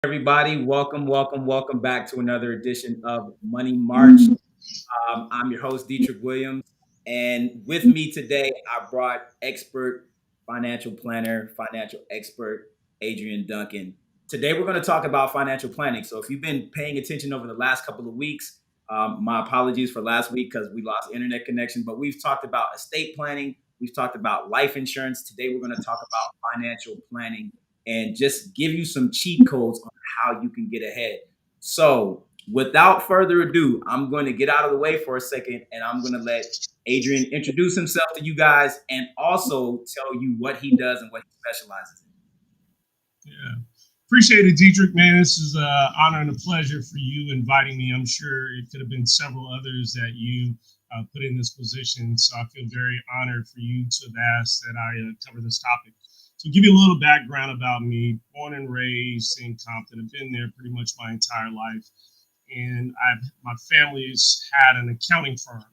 Everybody. Welcome back to another edition of Money March. I'm your host, Dietrich Williams, and with me today, I brought expert financial planner, financial expert, Adrian Duncan. Today, we're going to talk about financial planning. So, if you've been paying attention over the last couple of weeks, my apologies for last week because we lost internet connection, but we've talked about estate planning, we've talked about life insurance. Today, we're going to talk about financial planning and just give you some cheat codes on how you can get ahead. So, without further ado, I'm going to get out of the way for a second and I'm going to let Adrian introduce himself to you guys and also tell you what he does and what he specializes in. Yeah. Appreciate it, Dietrich, man. This is an honor and a pleasure for you inviting me. I'm sure it could have been several others that you put in this position. So I feel very honored for you to have asked that I cover this topic. So give you a little background about me. Born and raised in Compton. I've been there pretty much my entire life. And my family's had an accounting firm.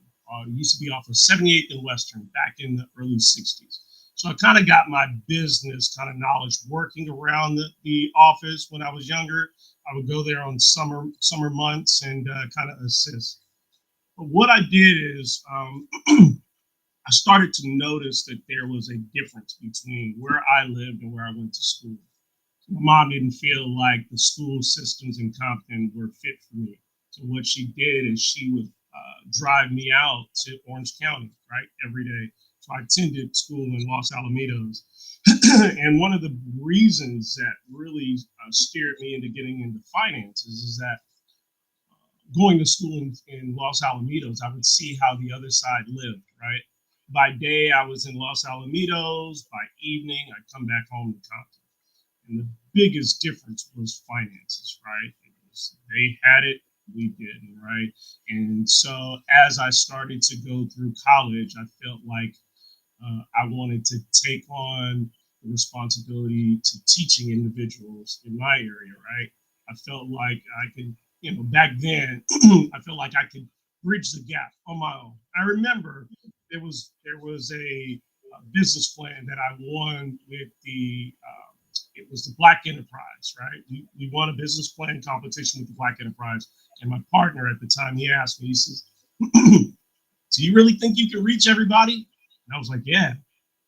It used to be off of 78th and Western back in the early 60s. So I kind of got my business kind of knowledge working around the office when I was younger. I would go there on summer months and kind of assist. But what I did is I started to notice that there was a difference between where I lived and where I went to school. My mom didn't feel like the school systems in Compton were fit for me. So what she did is she would drive me out to Orange County, right, every day. So I attended school in Los Alamitos. And one of the reasons that really steered me into getting into finances is that going to school in Los Alamitos, I would see how the other side lived, right? By day, I was in Los Alamitos. By evening, I'd come back home to Compton. And the biggest difference was finances, right? It was, they had it, we didn't, right? And so as I started to go through college, I felt like I wanted to take on the responsibility to teaching individuals in my area, right? I felt like I could, back then, I felt like I could bridge the gap on my own. I remember there was a business plan that I won with the it was the Black Enterprise, right? We won a business plan competition with the Black Enterprise, and my partner at the time he asked me, he says, "Do you really think you can reach everybody?" And I was like, "Yeah."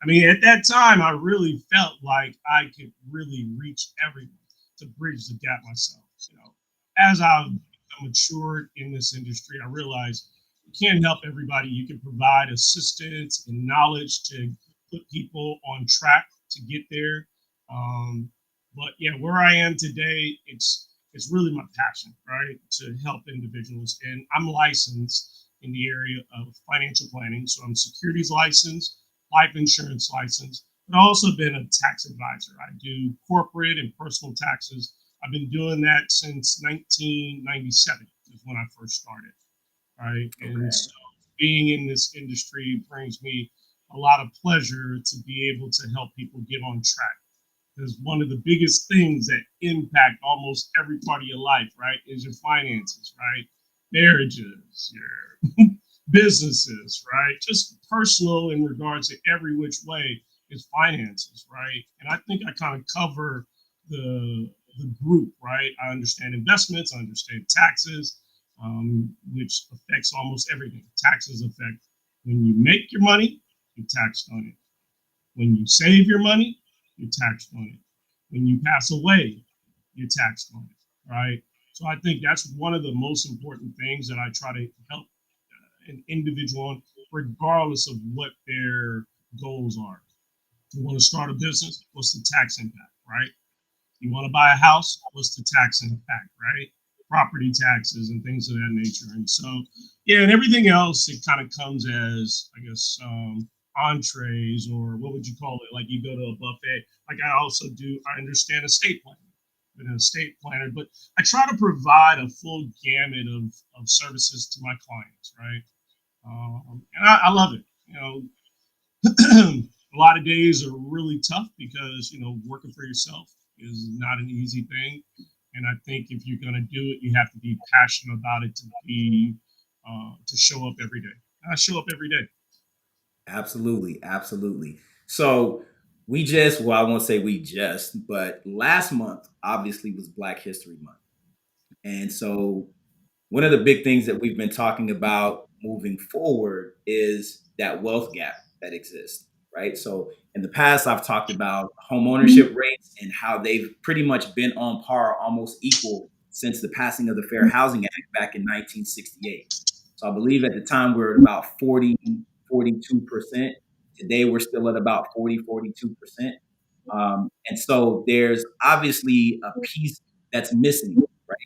I mean, at that time, I really felt like I could really reach everyone to bridge the gap myself. As I've matured in this industry, I realized you can't help everybody. You can provide assistance and knowledge to put people on track to get there. Um, but yeah, where I am today, it's really my passion, right, to help individuals. And I'm licensed in the area of financial planning, so I'm securities licensed, life insurance license, but I've also been a tax advisor. I do corporate and personal taxes. I've been doing that since 1997 is when I first started, right? And Okay. so being in this industry brings me a lot of pleasure to be able to help people get on track. Because one of the biggest things that impact almost every part of your life, right, is your finances, right? Marriages, your businesses, right? Just personal in regards to every which way is finances, right? And I think I kind of cover the group, right? I understand investments, I understand taxes, which affects almost everything. Taxes affect when you make your money, you're taxed on it. When you save your money, you're taxed on it. When you pass away, you're taxed on it, right? So I think that's one of the most important things that I try to help an individual on, regardless of what their goals are. You want to start a business? What's the tax impact, right? You want to buy a house? What's the tax impact, right? Property taxes and things of that nature. And so, yeah, and everything else, it kind of comes as, I guess, entrees, or what would you call it? Like you go to a buffet. Like I also do, I understand estate planning. I'm an estate planner, but I try to provide a full gamut of services to my clients, right? And I love it. A lot of days are really tough because working for yourself is not an easy thing, and I think if you're going to do it, you have to be passionate about it to show up every day. I show up every day. Absolutely. Absolutely. So, well, I won't say we just, but last month obviously was Black History Month. And so one of the big things that we've been talking about moving forward is that wealth gap that exists, right? So in the past, I've talked about home ownership rates and how they've pretty much been on par, almost equal since the passing of the Fair Housing Act back in 1968. So I believe at the time we were at about 42%. Today we're still at about 42%. And so there's obviously a piece that's missing, right?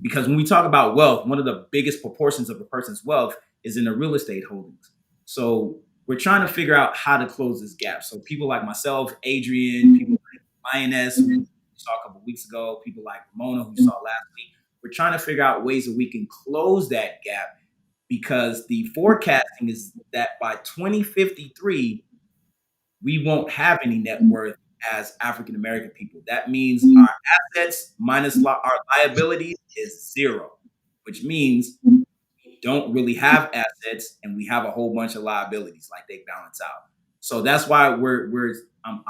Because when we talk about wealth, one of the biggest proportions of a person's wealth is in the real estate holdings. So we're trying to figure out how to close this gap. So people like myself, Adrian, people like Lioness, who you saw a couple weeks ago, people like Ramona, who you saw last week, we're trying to figure out ways that we can close that gap because the forecasting is that by 2053, we won't have any net worth as African American people. That means our assets minus our liabilities is zero, which means we don't really have assets and we have a whole bunch of liabilities, like they balance out. So that's why I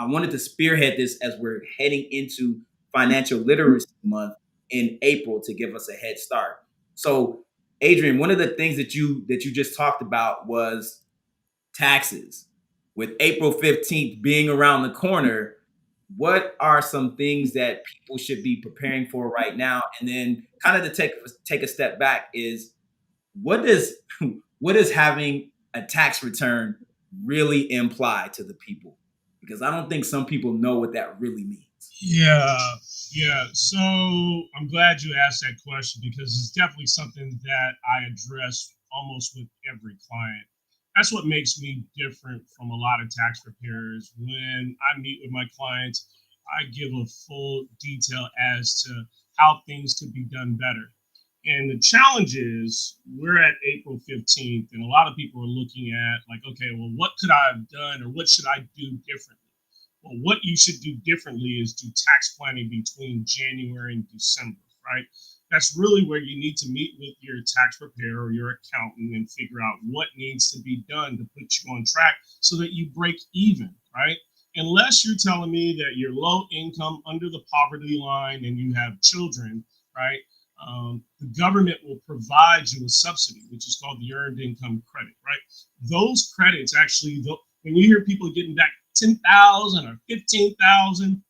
wanted to spearhead this as we're heading into Financial Literacy Month in April to give us a head start. So, Adrian, one of the things that you just talked about was taxes. With April 15th being around the corner, what are some things that people should be preparing for right now? And then kind of to take a step back is what does what does having a tax return really imply to the people? Because I don't think some people know what that really means. Yeah, yeah. So I'm glad you asked that question because it's definitely something that I address almost with every client. That's what makes me different from a lot of tax preparers. When I meet with my clients, I give a full detail as to how things could be done better. And the challenge is we're at April 15th, and a lot of people are looking at, like, okay, well, what could I have done or what should I do differently? Well, what you should do differently is do tax planning between January and December, right? That's really where you need to meet with your tax preparer or your accountant and figure out what needs to be done to put you on track so that you break even, right? Unless you're telling me that you're low income, under the poverty line, and you have children, right? The government will provide you a subsidy, which is called the Earned Income Credit, right? Those credits actually, when you hear people getting back 10,000 or 15,000,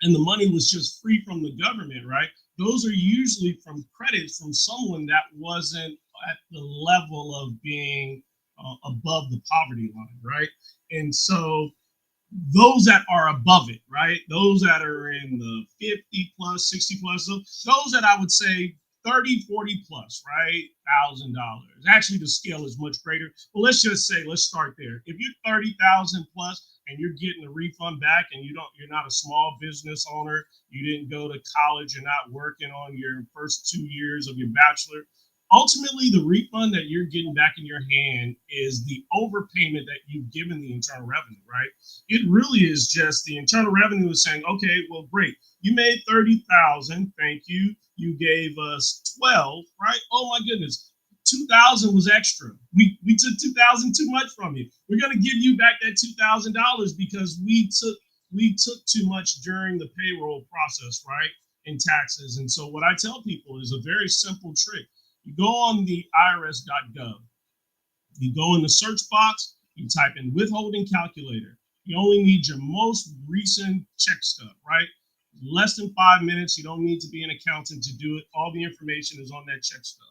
and the money was just free from the government, right? Those are usually from credits from someone that wasn't at the level of being above the poverty line, right? And so those that are above it, right? Those that are in the 50 plus, 60 plus, those that I would say 30, 40 plus, right? $1,000. Actually, the scale is much greater. But let's just say, let's start there. If you're 30,000 plus and you're getting a refund back and you're not a small business owner, you didn't go to college, you're not working on your first 2 years of your bachelor, ultimately the refund that you're getting back in your hand is the overpayment that you've given the internal revenue, right? It really is just the internal revenue is saying, okay, well, great, you made 30,000, thank you, you gave us 12, right? Oh my goodness, 2,000 was extra. We took 2,000 too much from you. We're going to give you back that $2,000 because we took too much during the payroll process, right? In taxes. And so what I tell people is a very simple trick. You go on the irs.gov, you go in the search box, you type in withholding calculator. You only need your most recent check stub, right? Less than 5 minutes. You don't need to be an accountant to do it. All the information is on that check stub.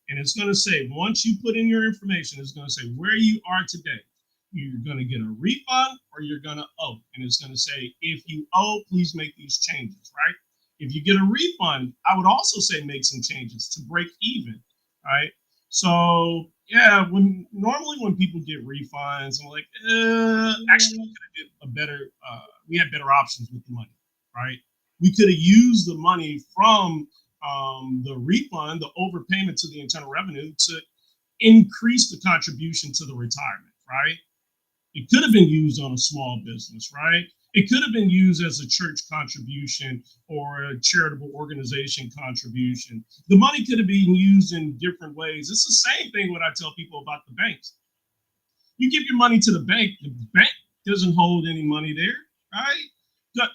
And it's going to say, once you put in your information, it's going to say where you are today. You're going to get a refund or you're going to owe. And it's going to say, if you owe, please make these changes, right? If you get a refund, I would also say make some changes to break even, right? So yeah, when people get refunds, I'm like, actually, we could have did a better. We had better options with the money, right? We could have used the money from the refund, the overpayment to the internal revenue, to increase the contribution to the retirement, right? It could have been used on a small business, right? It could have been used as a church contribution or a charitable organization contribution. The money could have been used in different ways. It's the same thing what I tell people about the banks. You give your money to the bank doesn't hold any money there, right? The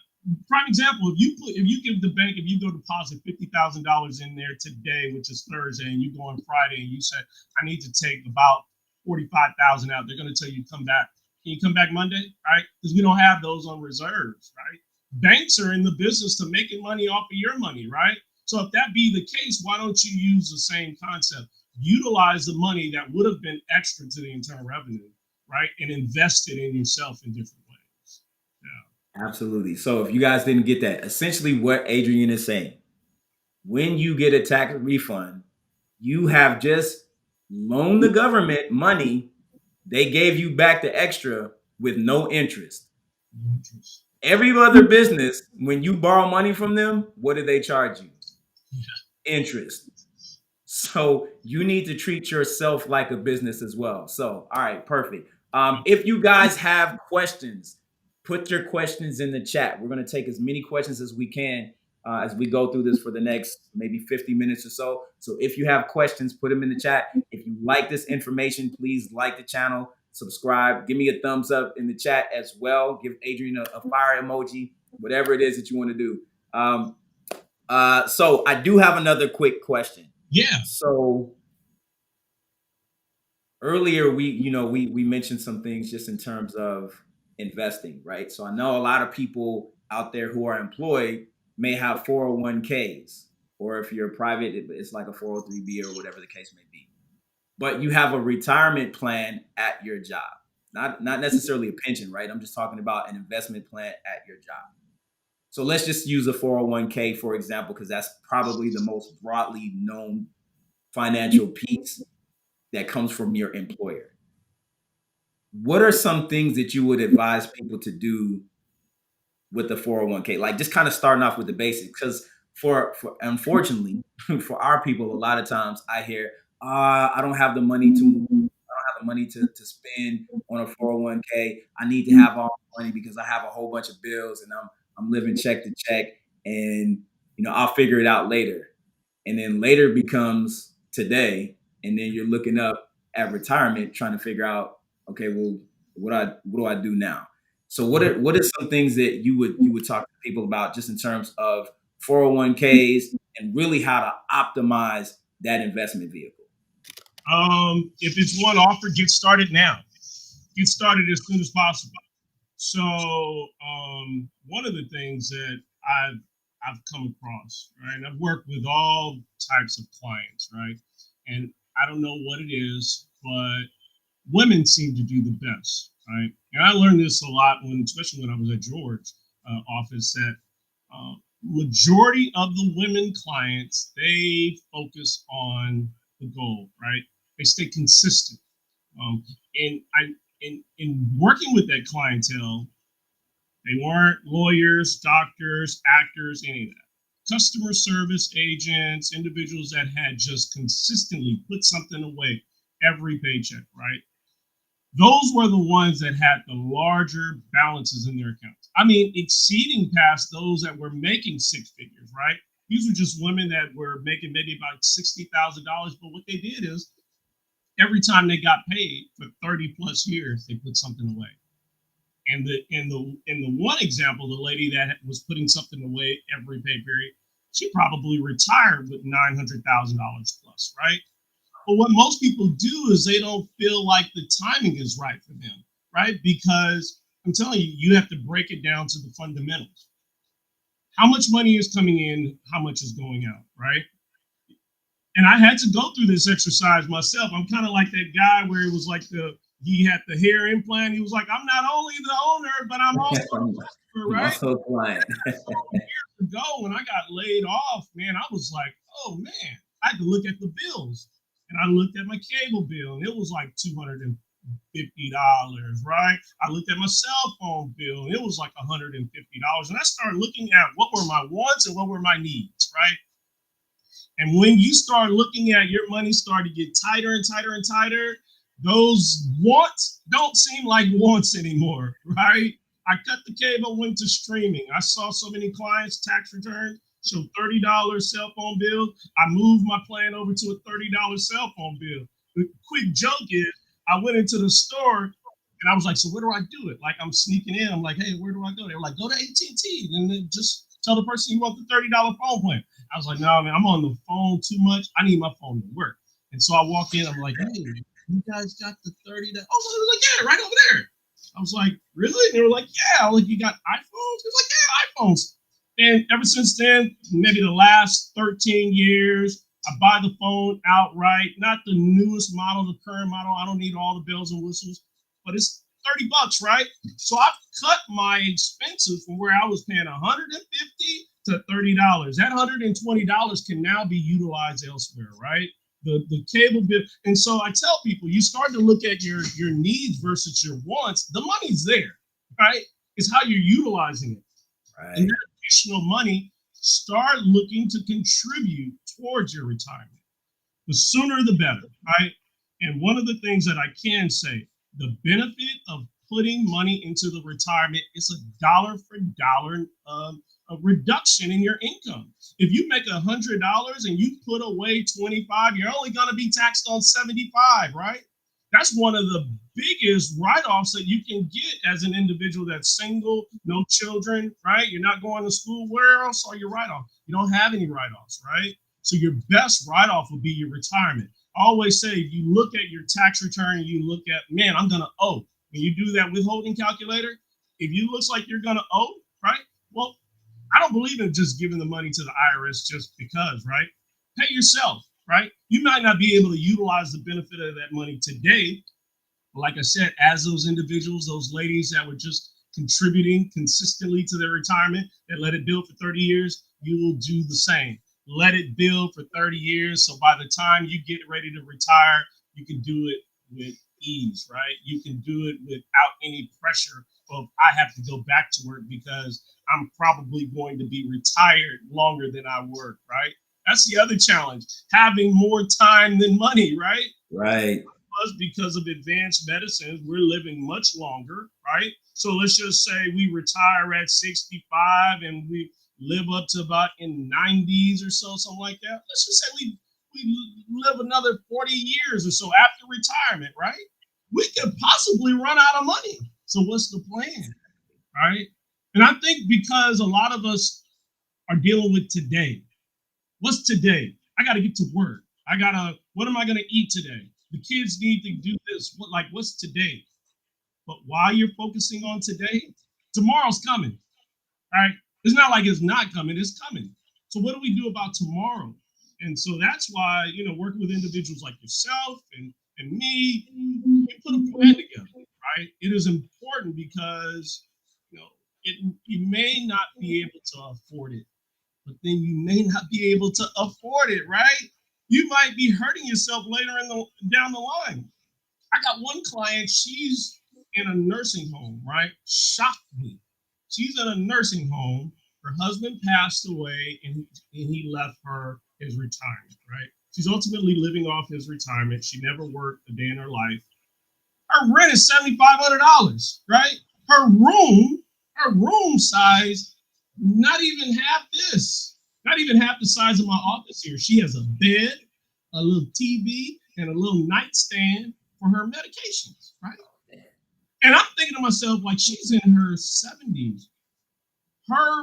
prime example: if you give the bank, if you go deposit $50,000 in there today, which is Thursday, and you go on Friday and you say, I need to take about 45,000 out, they're going to tell you come back. Can you come back Monday, right? Because we don't have those on reserves, right? Banks are in the business to making money off of your money, right? So if that be the case, why don't you use the same concept? Utilize the money that would have been extra to the internal revenue, right, and invest it in yourself in different ways. Yeah. Absolutely. So if you guys didn't get that, essentially what Adrian is saying, when you get a tax refund, you have just loaned the government money. They gave you back the extra with no interest. Interest. Every other business, when you borrow money from them, what do they charge you? Interest. So you need to treat yourself like a business as well. So, all right, perfect. If you guys have questions, put your questions in the chat. We're going to take as many questions as we can as we go through this for the next maybe 50 minutes or so. So if you have questions, put them in the chat. If you like this information, please like the channel, subscribe, give me a thumbs up in the chat as well. Give Adrian a fire emoji, whatever it is that you want to do. So I do have another quick question. Yeah. So earlier we mentioned some things just in terms of investing, right? So I know a lot of people out there who are employed may have 401ks, or if you're private, it's like a 403b or whatever the case may be. But you have a retirement plan at your job. Not necessarily a pension, right? I'm just talking about an investment plan at your job. So let's just use a 401k for example, because that's probably the most broadly known financial piece that comes from your employer. What are some things that you would advise people to do with the 401k? Like just kind of starting off with the basics, because for unfortunately for our people, a lot of times I hear, I don't have the money to move. I don't have the money to spend on a 401k. I need to have all the money because I have a whole bunch of bills and I'm living check to check, and I'll figure it out later. And then later becomes today, and then you're looking up at retirement trying to figure out, okay, well, what do I do now? So what are some things that you would talk to people about just in terms of 401ks and really how to optimize that investment vehicle? If it's one offer, get started now. Get started as soon as possible. So one of the things that I've come across, right? And I've worked with all types of clients, right? And I don't know what it is, but women seem to do the best, right? And I learned this a lot especially when I was at George office, that majority of the women clients, they focus on the goal, right? They stay consistent. And in working with that clientele, they weren't lawyers, doctors, actors, any of that. Customer service agents, individuals that had just consistently put something away every paycheck, right? Those were the ones that had the larger balances in their accounts. I mean, exceeding past those that were making six figures, right? These were just women that were making maybe about $60,000. But what they did is every time they got paid for 30 plus years, they put something away. And in the one example, the lady that was putting something away every pay period, she probably retired with $900,000 plus, right? But what most people do is they don't feel like the timing is right for them, right? Because I'm telling you, you have to break it down to the fundamentals. How much money is coming in? How much is going out, right? And I had to go through this exercise myself. I'm kind of like that guy where it was like he had the hair implant. He was like, I'm not only the owner, but I'm also I'm right. also a client. Years ago, when I got laid off, man, I was like, oh man, I had to look at the bills. And I looked at my cable bill, and it was like $250, right? I looked at my cell phone bill, and it was like $150. And I started looking at what were my wants and what were my needs, right? And when you start looking at your money start to get tighter and tighter and tighter, those wants don't seem like wants anymore, right? I cut the cable, went to streaming. I saw so many clients' tax returns show $30 cell phone bill. I moved my plan over to a $30 cell phone bill. The quick joke is I went into the store And I was like, so where do I do it? Like I'm sneaking in. I'm like, hey, where do I go? They were like, go to AT&T, and then just tell the person you want the $30 phone plan. I was like, no, man, I'm on the phone too much. I need my phone to work. And so I walk in. I'm like, hey, you guys got the $30? Oh, so they were like, yeah, right over there. I was like, really? And they were like, yeah. Like, you got iPhones? He was like, yeah, iPhones. And ever since then, maybe the last 13 years, I buy the phone outright, not the newest model, the current model. I don't need all the bells and whistles, but it's $30, right? So I've cut my expenses from where I was paying 150 to $30. That $120 can now be utilized elsewhere, right? The cable bill. And so I tell people, you start to look at your needs versus your wants. The money's there, right? It's how you're utilizing it. And Right. that additional money, start looking to contribute towards your retirement. The sooner the better, right? And one of the things that I can say, the benefit of putting money into the retirement is a dollar for dollar a reduction in your income. If you make $100 and you put away 25, you're only going to be taxed on 75, right? That's one of the biggest write-offs that you can get as an individual that's single, no children, right? You're not going to school. Where else are your write-offs? You don't have any write-offs, right? So your best write-off would be your retirement. I always say, if you look at your tax return and you look at, man, I'm gonna owe. When you do that withholding calculator, if you looks like you're gonna owe, right? Well, I don't believe in just giving the money to the IRS just because, right? Pay yourself, right? You might not be able to utilize the benefit of that money today, but like I said, as those individuals, those ladies that were just contributing consistently to their retirement, that let it build for 30 years, you will do the same. Let it build for 30 years. So by the time you get ready to retire, you can do it with ease, right? You can do it without any pressure of I have to go back to work because I'm probably going to be retired longer than I work, right? That's the other challenge, having more time than money, right? Right. Us, because of advanced medicines, we're living much longer, right? So let's just say we retire at 65 and we live up to about in 90s or so, something like that. Let's just say we live another 40 years or so after retirement, right? We could possibly run out of money. So what's the plan, right? And I think because a lot of us are dealing with today, what's today? I got to get to work. What am I going to eat today? The kids need to do this. What's today? But while you're focusing on today, tomorrow's coming. All right. It's not like it's not coming, it's coming. So, what do we do about tomorrow? And so that's why, working with individuals like yourself and me, we put a plan together, right? It is important because, you may not be able to afford it, but then you may not be able to afford it, right? You might be hurting yourself later down the line. I got one client, she's in a nursing home, right? Shocked me. She's in a nursing home. Her husband passed away and he left her his retirement, right? She's ultimately living off his retirement. She never worked a day in her life. Her rent is $7,500, right? Her room, her room size, not even half this, not even half the size of my office here. She has a bed, a little TV, and a little nightstand for her medications, right? And I'm thinking to myself, like, she's in her 70s. Her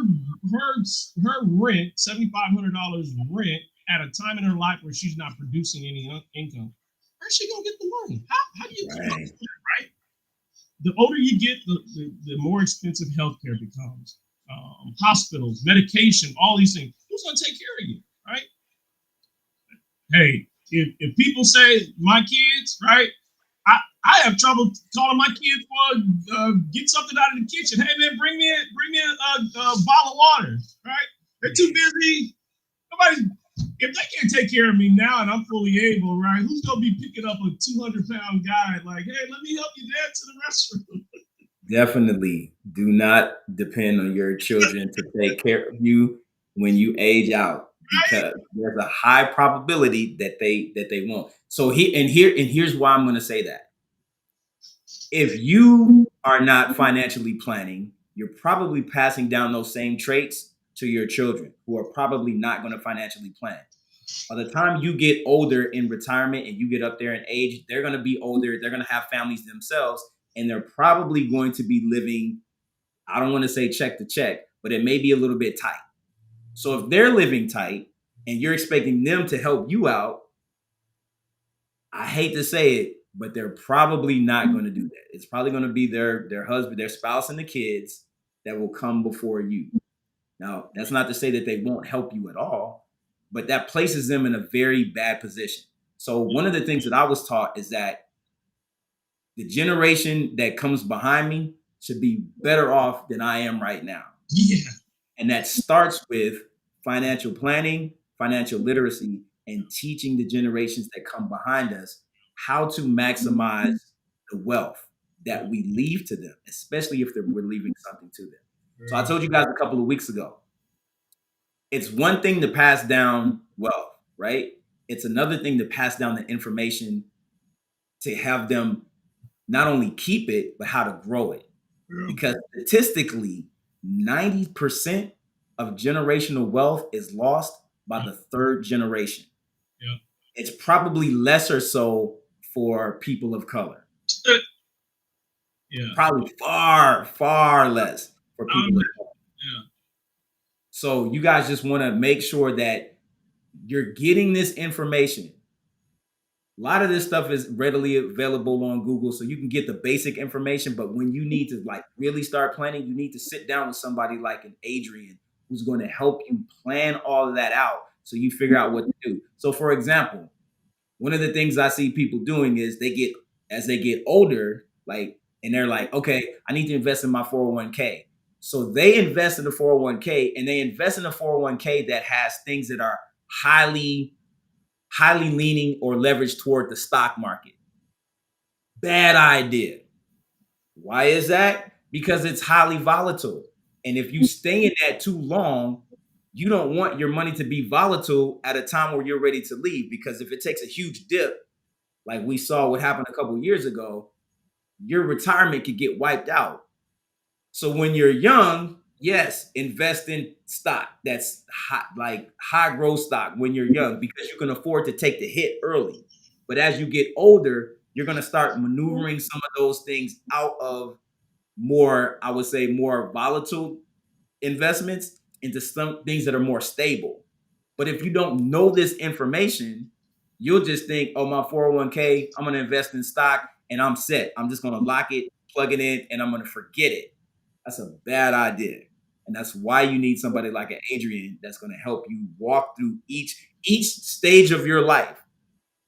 her rent, $7,500 rent at a time in her life where she's not producing any income. Where's she gonna get the money? How do you come up Right. with that, right? The older you get, the more expensive healthcare becomes. Hospitals, medication, all these things. Who's going to take care of you, right? Hey, if people say my kids, right? I have trouble calling my kids for get something out of the kitchen. Hey man, bring me a bottle of water, right? They're too busy. Nobody. If they can't take care of me now and I'm fully able, right? Who's gonna be picking up a 200-pound guy? Like, hey, let me help you dad to the restroom. Definitely do not depend on your children to take care of you when you age out, Right? because there's a high probability that they won't. So here's why I'm going to say that. If you are not financially planning, you're probably passing down those same traits to your children, who are probably not going to financially plan. By the time you get older in retirement and you get up there in age, they're going to be older. They're going to have families themselves. and they're probably going to be living, I don't want to say check to check, but it may be a little bit tight. So if they're living tight and you're expecting them to help you out, I hate to say it, but they're probably not going to do that. It's probably going to be their husband, their spouse, and the kids that will come before you. Now, that's not to say that they won't help you at all, but that places them in a very bad position. So one of the things that I was taught is that the generation that comes behind me should be better off than I am right now. Yeah. And that starts with financial planning, financial literacy, and teaching the generations that come behind us how to maximize the wealth that we leave to them, especially if we're leaving something to them. So I told you guys a couple of weeks ago, it's one thing to pass down wealth, right? It's another thing to pass down the information to have them not only keep it, but how to grow it. Because statistically, 90% of generational wealth is lost by the third generation. Yeah. It's probably lesser so for people of color. Yeah. Probably far, far less for people of color. Yeah. So you guys just want to make sure that you're getting this information. A lot of this stuff is readily available on Google, so you can get the basic information. But when you need to like really start planning, you need to sit down with somebody like an Adrian who's going to help you plan all of that out so you figure out what to do. So, for example, one of the things I see people doing is as they get older, like, and they're like, okay, I need to invest in my 401k. So they invest in the 401k, and they invest in a 401k that has things that are highly leaning or leveraged toward the stock market. Bad idea. Why is that? Because it's highly volatile. And if you stay in that too long, you don't want your money to be volatile at a time where you're ready to leave. Because if it takes a huge dip, like we saw what happened a couple of years ago, your retirement could get wiped out. So when you're young, yes, invest in stock that's high growth stock when you're young because you can afford to take the hit early. But as you get older, you're going to start maneuvering some of those things out of more, I would say, more volatile investments into some things that are more stable. But if you don't know this information, you'll just think, oh, my 401k, I'm going to invest in stock and I'm set. I'm just going to lock it, plug it in, and I'm going to forget it. That's a bad idea. And that's why you need somebody like an Adrian that's going to help you walk through each stage of your life.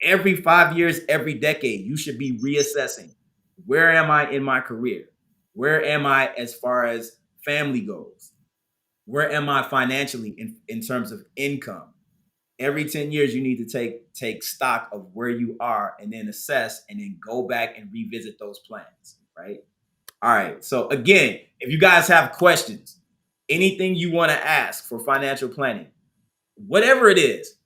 Every 5 years, every decade, you should be reassessing. Where am I in my career? Where am I as far as family goes? Where am I financially in terms of income? Every 10 years, you need to take stock of where you are and then assess and then go back and revisit those plans, right? All right. So again, if you guys have questions, anything you want to ask for financial planning, whatever it is,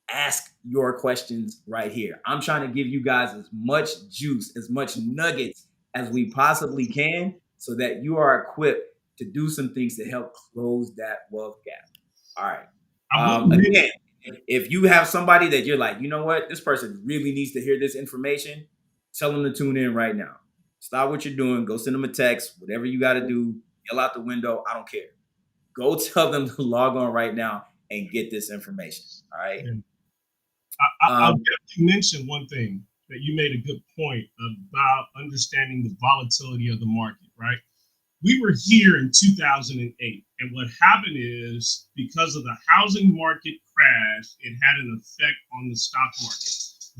ask your questions right here. I'm trying to give you guys as much juice, as much nuggets as we possibly can so that you are equipped to do some things to help close that wealth gap. All right. Again, if you have somebody that you're like, you know what, this person really needs to hear this information, tell them to tune in right now. Stop what you're doing. Go send them a text. Whatever you got to do, yell out the window. I don't care. Go tell them to log on right now and get this information. All right. I'll definitely mention one thing that you made a good point about understanding the volatility of the market, right? We were here in 2008, and what happened is because of the housing market crash, it had an effect on the stock market.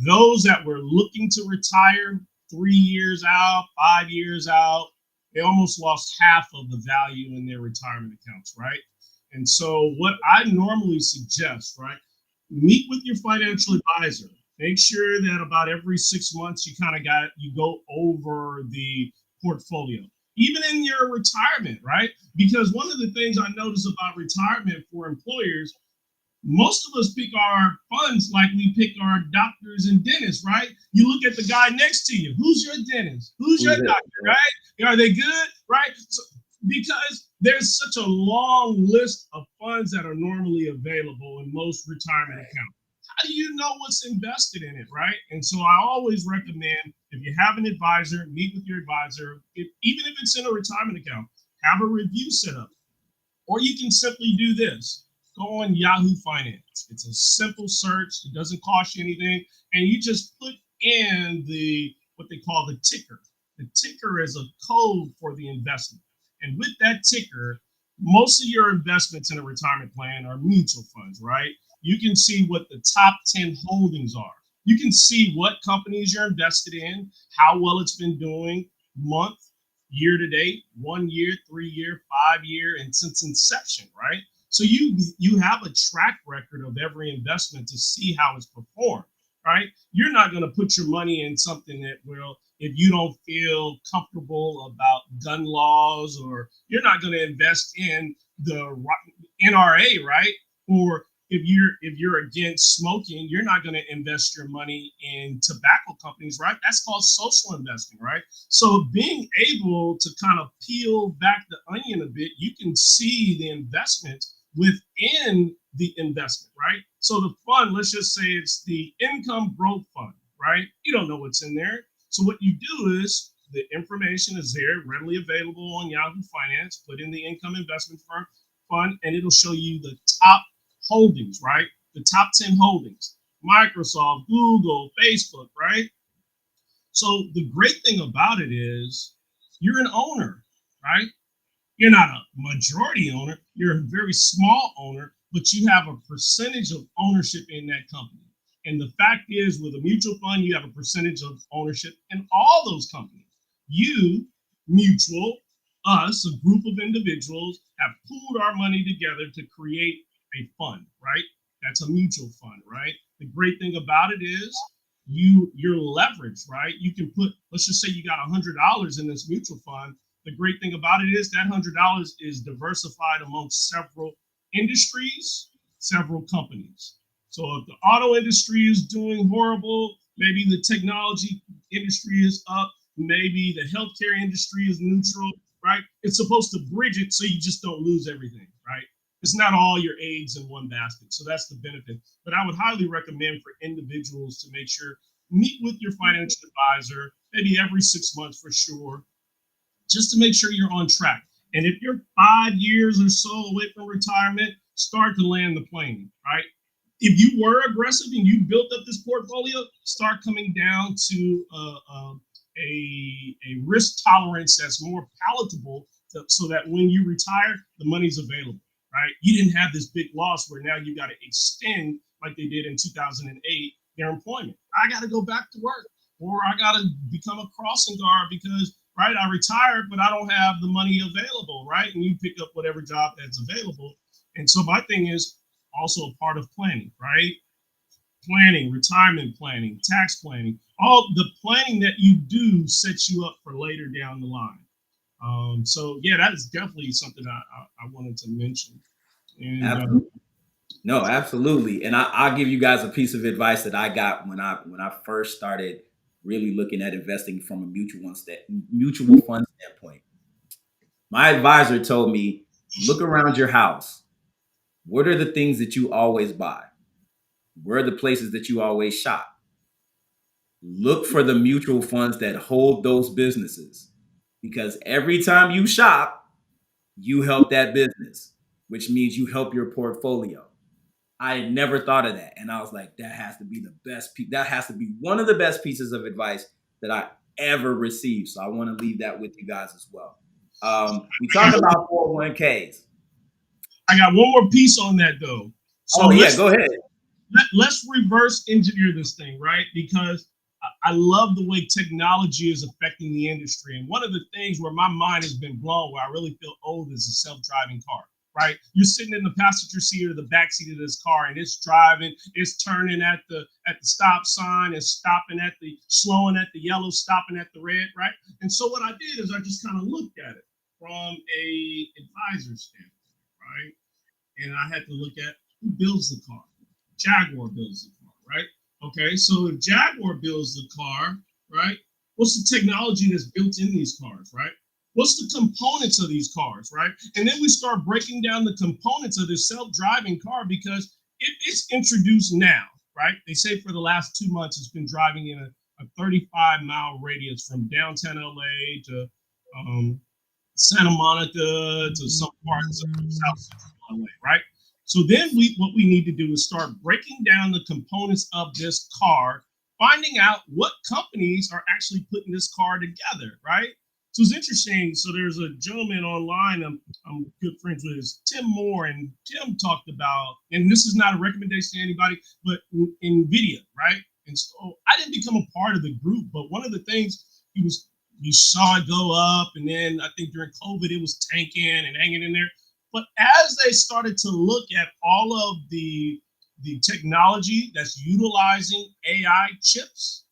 Those that were looking to retire 3 years out, 5 years out, they almost lost half of the value in their retirement accounts, right? And so what I normally suggest, right, meet with your financial advisor. Make sure that about every 6 months you go over the portfolio, even in your retirement, right? Because one of the things I notice about retirement for employers, most of us pick our funds like we pick our doctors and dentists, right? You look at the guy next to you. Who's your dentist? Who's your doctor, right? Are they good, right? So, because there's such a long list of funds that are normally available in most retirement accounts. how do you know what's invested in it, right? And so I always recommend, if you have an advisor, meet with your advisor. Even if it's in a retirement account, have a review set up. Or you can simply do this. Go on Yahoo Finance. It's a simple search. It doesn't cost you anything. And you just put in the what they call the ticker. The ticker is a code for the investment. And with that ticker, most of your investments in a retirement plan are mutual funds, right? You can see what the top 10 holdings are. You can see what companies you're invested in, how well it's been doing month, year to date, 1 year, 3 year, 5 year, and since inception, right? So you have a track record of every investment to see how it's performed, right? You're not going to put your money in something that will, if you don't feel comfortable about gun laws, or you're not going to invest in the NRA, right? Or if you're against smoking, you're not going to invest your money in tobacco companies, right? That's called social investing, right? So being able to kind of peel back the onion a bit, you can see the investment within the investment, right? So the fund, let's just say it's the income growth fund, right? You don't know what's in there. So what you do is the information is there, readily available on Yahoo Finance. Put in the income investment fund, and it'll show you the top holdings, right? The top 10 holdings: Microsoft, Google, Facebook, right? So the great thing about it is you're an owner, right? You're not a majority owner, you're a very small owner, but you have a percentage of ownership in that company. And the fact is, with a mutual fund, you have a percentage of ownership in all those companies. You, mutual, us, a group of individuals, have pooled our money together to create a fund, right? That's a mutual fund, right? The great thing about it is you're leveraged, right? You can put, let's just say you got $100 in this mutual fund. The great thing about it is that $100 is diversified amongst several industries, several companies. So if the auto industry is doing horrible, maybe the technology industry is up, maybe the healthcare industry is neutral, right? It's supposed to bridge it so you just don't lose everything, right? It's not all your eggs in one basket. So that's the benefit. But I would highly recommend for individuals to make sure, meet with your financial advisor, maybe every 6 months for sure, just to make sure you're on track. And if you're 5 years or so away from retirement, start to land the plane, right? If you were aggressive and you built up this portfolio, start coming down to a risk tolerance that's more palatable, so that when you retire, the money's available, right? You didn't have this big loss where now you got to extend, like they did in 2008, their employment. I got to go back to work, or I got to become a crossing guard because, right, I retired, but I don't have the money available, right? And you pick up whatever job that's available. And so my thing is also a part of planning, right? Planning, retirement planning, tax planning, all the planning that you do sets you up for later down the line. So yeah, that is definitely something I wanted to mention. And Absolutely. No, absolutely. And I'll give you guys a piece of advice that I got when I first started really looking at investing from a mutual fund standpoint. My advisor told me, look around your house. What are the things that you always buy? Where are the places that you always shop? Look for the mutual funds that hold those businesses, because every time you shop, you help that business, which means you help your portfolio. I had never thought of that. And I was like, that has to be the best piece. That has to be one of the best pieces of advice that I ever received. So I want to leave that with you guys as well. We talked about 401ks. I got one more piece on that though. So Oh, yeah, go ahead. let's reverse engineer this thing, right? Because I love the way technology is affecting the industry. And one of the things where my mind has been blown, where I really feel old, is a self-driving car, right? You're sitting in the passenger seat or the back seat of this car, and it's driving, it's turning at the stop sign, it's stopping at the slowing at the yellow, stopping at the red, right? And so what I did is I just kind of looked at it from a advisor standpoint, right? And I had to look at who builds the car. Jaguar builds the car, right? Okay, so if Jaguar builds the car, right, what's the technology that's built in these cars, right? What's the components of these cars, right? And then we start breaking down the components of this self-driving car, because it's introduced now, right? They say for the last 2 months, it's been driving in a 35-mile radius from downtown LA to um, Santa Monica to some parts of South Central LA, right? So then what we need to do is start breaking down the components of this car, finding out what companies are actually putting this car together, right? So it's interesting. So there's a gentleman online I'm good friends with, is Tim Moore, and Tim talked about, and this is not a recommendation to anybody, but NVIDIA, right? And so I didn't become a part of the group, but one of the things he was you saw it go up, and then I think during COVID it was tanking and hanging in there. But as they started to look at all of the technology that's utilizing AI chips,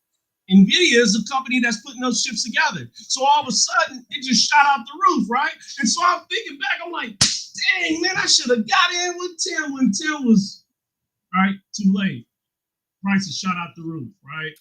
NVIDIA is the company that's putting those chips together. So all of a sudden, it just shot out the roof, right? And so I'm thinking back, I'm like, dang, man, I should have got in with Tim when Tim was, right, too late. Prices shot out the roof, right?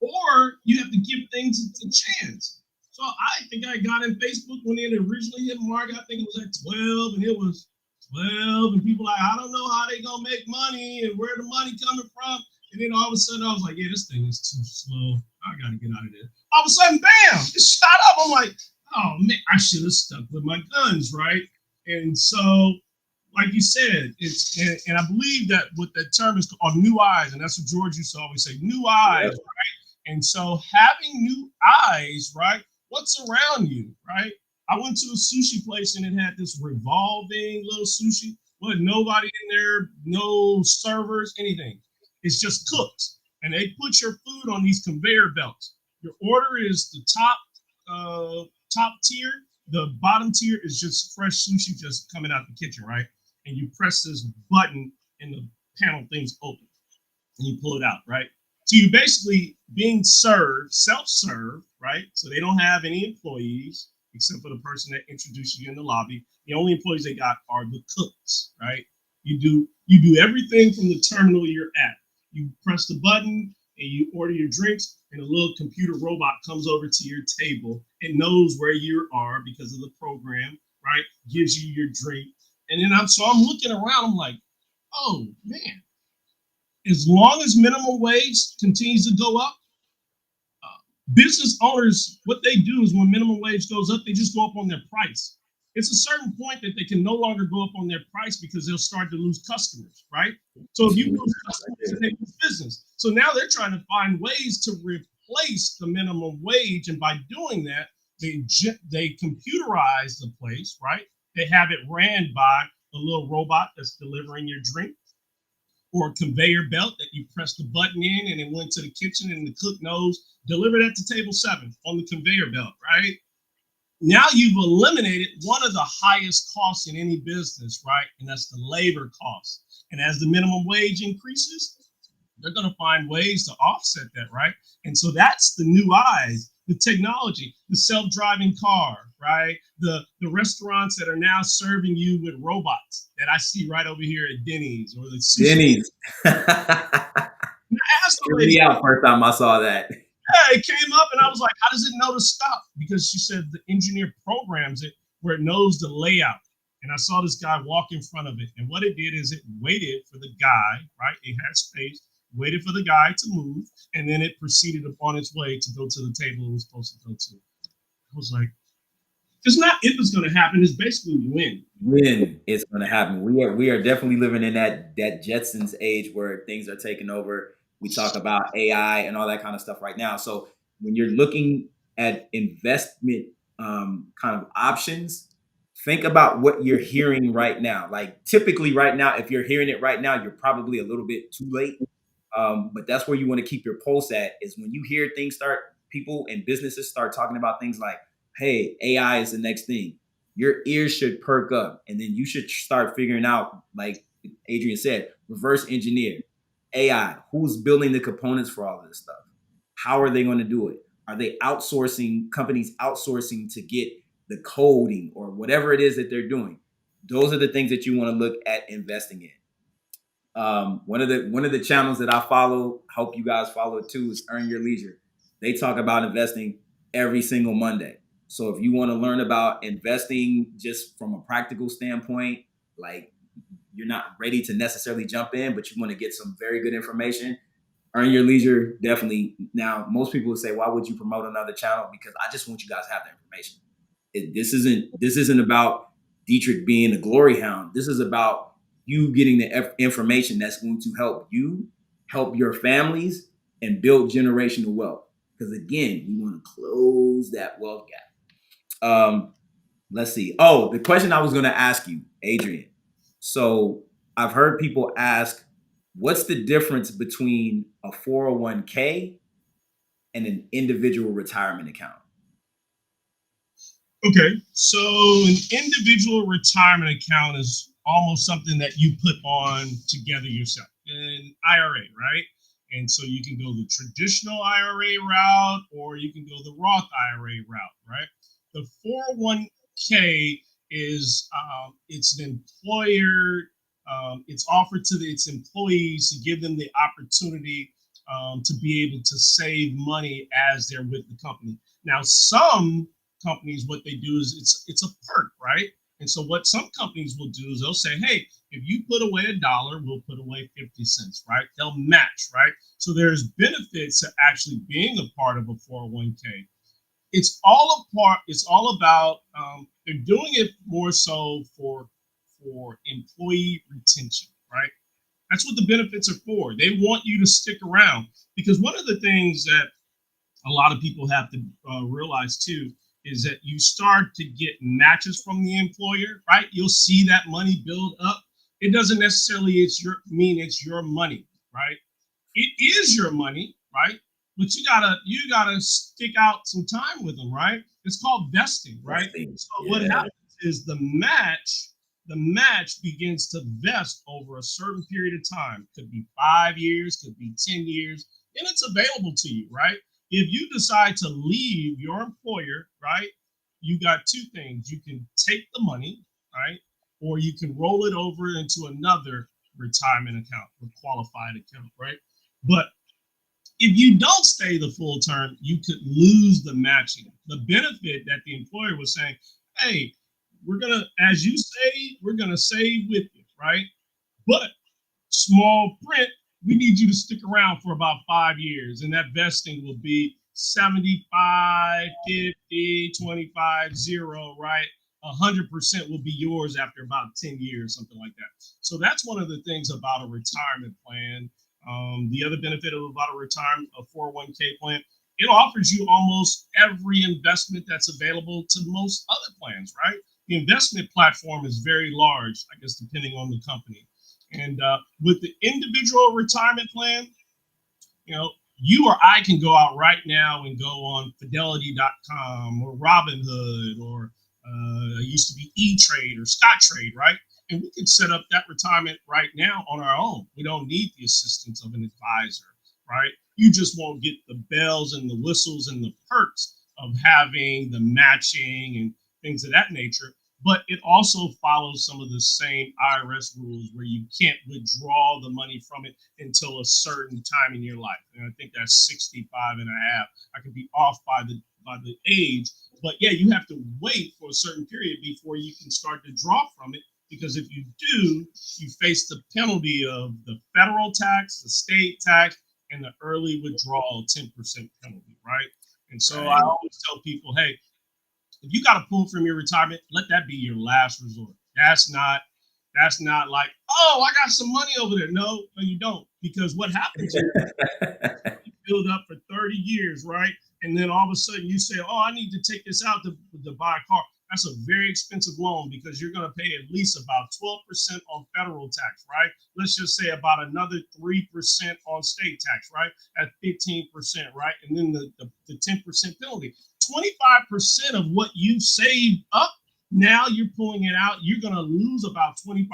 Or you have to give things a chance. So I think I got in Facebook when it originally hit market. I think it was at 12, and it was 12, and people like, I don't know how they gonna make money and where the money coming from. And then all of a sudden I was like, yeah, this thing is too slow. I gotta get out of there. All of a sudden, bam, it shot up. I'm like, oh man, I should have stuck with my guns, right? And so, like you said, and I believe that what that term is called new eyes, and that's what George used to always say, new eyes. Yep. And so having new eyes, right? What's around you, right? I went to a sushi place and it had this revolving little sushi. Well, nobody in there, no servers, anything. It's just cooks. And they put your food on these conveyor belts. Your order is the top tier. The bottom tier is just fresh sushi just coming out the kitchen, right? And you press this button and the panel thing's open and you pull it out, right? So you basically being served, self-serve, right? So they don't have any employees except for the person that introduced you in the lobby. The only employees they got are the cooks, right? You do everything from the terminal you're at. You press the button and you order your drinks, and a little computer robot comes over to your table. It knows where you are because of the program, right? Gives you your drink. And then I'm looking around, I'm like, oh man, as long as minimum wage continues to go up, business owners, what they do is when minimum wage goes up, they just go up on their price. It's a certain point that they can no longer go up on their price because they'll start to lose customers, right? So if you lose customers, they lose business. So now they're trying to find ways to replace the minimum wage, and by doing that, they computerize the place, right? They have it ran by a little robot that's delivering your drink, or a conveyor belt that you press the button in and it went to the kitchen and the cook knows, delivered at the table 7 on the conveyor belt, right? Now you've eliminated one of the highest costs in any business, right? And that's the labor cost. And as the minimum wage increases, they're going to find ways to offset that, right? And so that's the new eyes, the technology, the self-driving car, right? The restaurants that are now serving you with robots that I see right over here at Denny's or the sushi. Denny's. And I asked the Hear lady, me out first time I saw that. yeah, it came up and I was like, how does it know to stop? Because she said the engineer programs it where it knows the layout. And I saw this guy walk in front of it. And what it did is it waited for the guy, right? It had space, waited for the guy to move, and then it proceeded upon its way to go to the table it was supposed to go to. I was like, it's not if it's going to happen, it's basically when. When it's going to happen. We are definitely living in that Jetsons age where things are taking over. We talk about AI and all that kind of stuff right now. So when you're looking at investment kind of options, think about what you're hearing right now. Like typically right now, if you're hearing it right now, you're probably a little bit too late. But that's where you want to keep your pulse at, is when you hear things start, people and businesses start talking about things like, hey, AI is the next thing. Your ears should perk up, and then you should start figuring out, like Adrian said, reverse engineer AI. Who's building the components for all of this stuff? How are they going to do it? Are they outsourcing, companies outsourcing to get the coding or whatever it is that they're doing? Those are the things that you want to look at investing in. One of the channels that I follow, hope you guys follow it too, is Earn Your Leisure. They talk about investing every single Monday. So if you want to learn about investing just from a practical standpoint, like you're not ready to necessarily jump in, but you want to get some very good information, Earn Your Leisure definitely. Now, most people would say, why would you promote another channel? Because I just want you guys to have the information. This isn't about Dietrich being a glory hound. This is about you getting the information that's going to help you, help your families, and build generational wealth. Because again, we want to close that wealth gap. Let's see. Oh, the question I was going to ask you, Adrian. So I've heard people ask, what's the difference between a 401k and an individual retirement account? Okay, so an individual retirement account is almost something that you put on together yourself, an IRA, right? And so you can go the traditional IRA route or you can go the Roth IRA route, right? The 401k is it's an employer, it's offered to its employees to give them the opportunity to be able to save money as they're with the company. Now, some companies, what they do is it's a perk, right? And so what some companies will do is they'll say, hey, if you put away $1, we'll put away 50 cents, right? They'll match, right? So there's benefits to actually being a part of a 401k. It's all about they're doing it more so for employee retention, right? That's what the benefits are for. They want you to stick around because one of the things that a lot of people have to realize too is that you start to get matches from the employer, right? You'll see that money build up. It doesn't necessarily it's your money, right? It is your money, right? But you gotta stick out some time with them, right? It's called vesting, right? Investing. So what Yeah. happens is the match begins to vest over a certain period of time. Could be 5 years, could be 10 years, and it's available to you, right? If you decide to leave your employer, right, you got two things. You can take the money, right, or you can roll it over into another retirement account or qualified account, right? But if you don't stay the full term, you could lose the matching. The benefit that the employer was saying, hey, as you say, we're gonna save with you, right? But small print, we need you to stick around for about 5 years, and that vesting will be 75, 50, 25, 0, right? 100% will be yours after about 10 years, something like that. So that's one of the things about a retirement plan. The other benefit about a 401k plan, it offers you almost every investment that's available to most other plans, right? The investment platform is very large, I guess, depending on the company. And with the individual retirement plan, you or I can go out right now and go on fidelity.com or Robinhood or it used to be E-Trade or Scottrade, right? And we can set up that retirement right now on our own. We don't need the assistance of an advisor, right? You just won't get the bells and the whistles and the perks of having the matching and things of that nature. But it also follows some of the same IRS rules where you can't withdraw the money from it until a certain time in your life. And I think that's 65 and a half. I could be off by the age, but yeah, you have to wait for a certain period before you can start to draw from it. Because if you do, you face the penalty of the federal tax, the state tax, and the early withdrawal 10% penalty, right? And so I Right. always tell people, hey, if you got to pull from your retirement, let that be your last resort. That's not like, oh, I got some money over there. No, you don't. Because what happens is you build up for 30 years, right? And then all of a sudden you say, oh, I need to take this out to buy a car. That's a very expensive loan because you're going to pay at least about 12% on federal tax, right? Let's just say about another 3% on state tax, right? At 15%, right? And then the 10% penalty. 25% of what you've saved up, now you're pulling it out. You're going to lose about 25%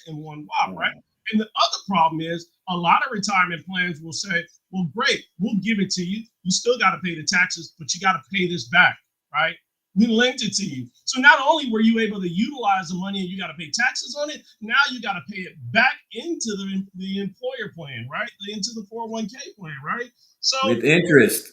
in one whop, right? And the other problem is a lot of retirement plans will say, well, great, we'll give it to you. You still got to pay the taxes, but you got to pay this back, right? We lent it to you. So not only were you able to utilize the money and you got to pay taxes on it, now you got to pay it back into the employer plan, right? Into the 401k plan, right? So With interest.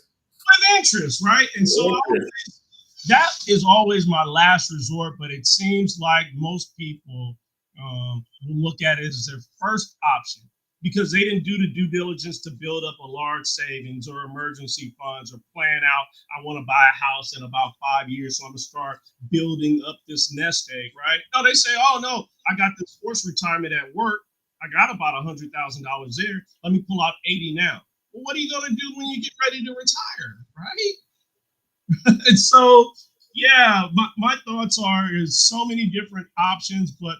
with interest, right? And so With interest. that is always my last resort, but it seems like most people will look at it as their first option because they didn't do the due diligence to build up a large savings or emergency funds or plan out, I want to buy a house in about 5 years, so I'm going to start building up this nest egg, right? No, they say, oh, no, I got this forced retirement at work. I got about $100,000 there. Let me pull out 80 now. Well, what are you going to do when you get ready to retire, right? And so, yeah, my thoughts are is so many different options, but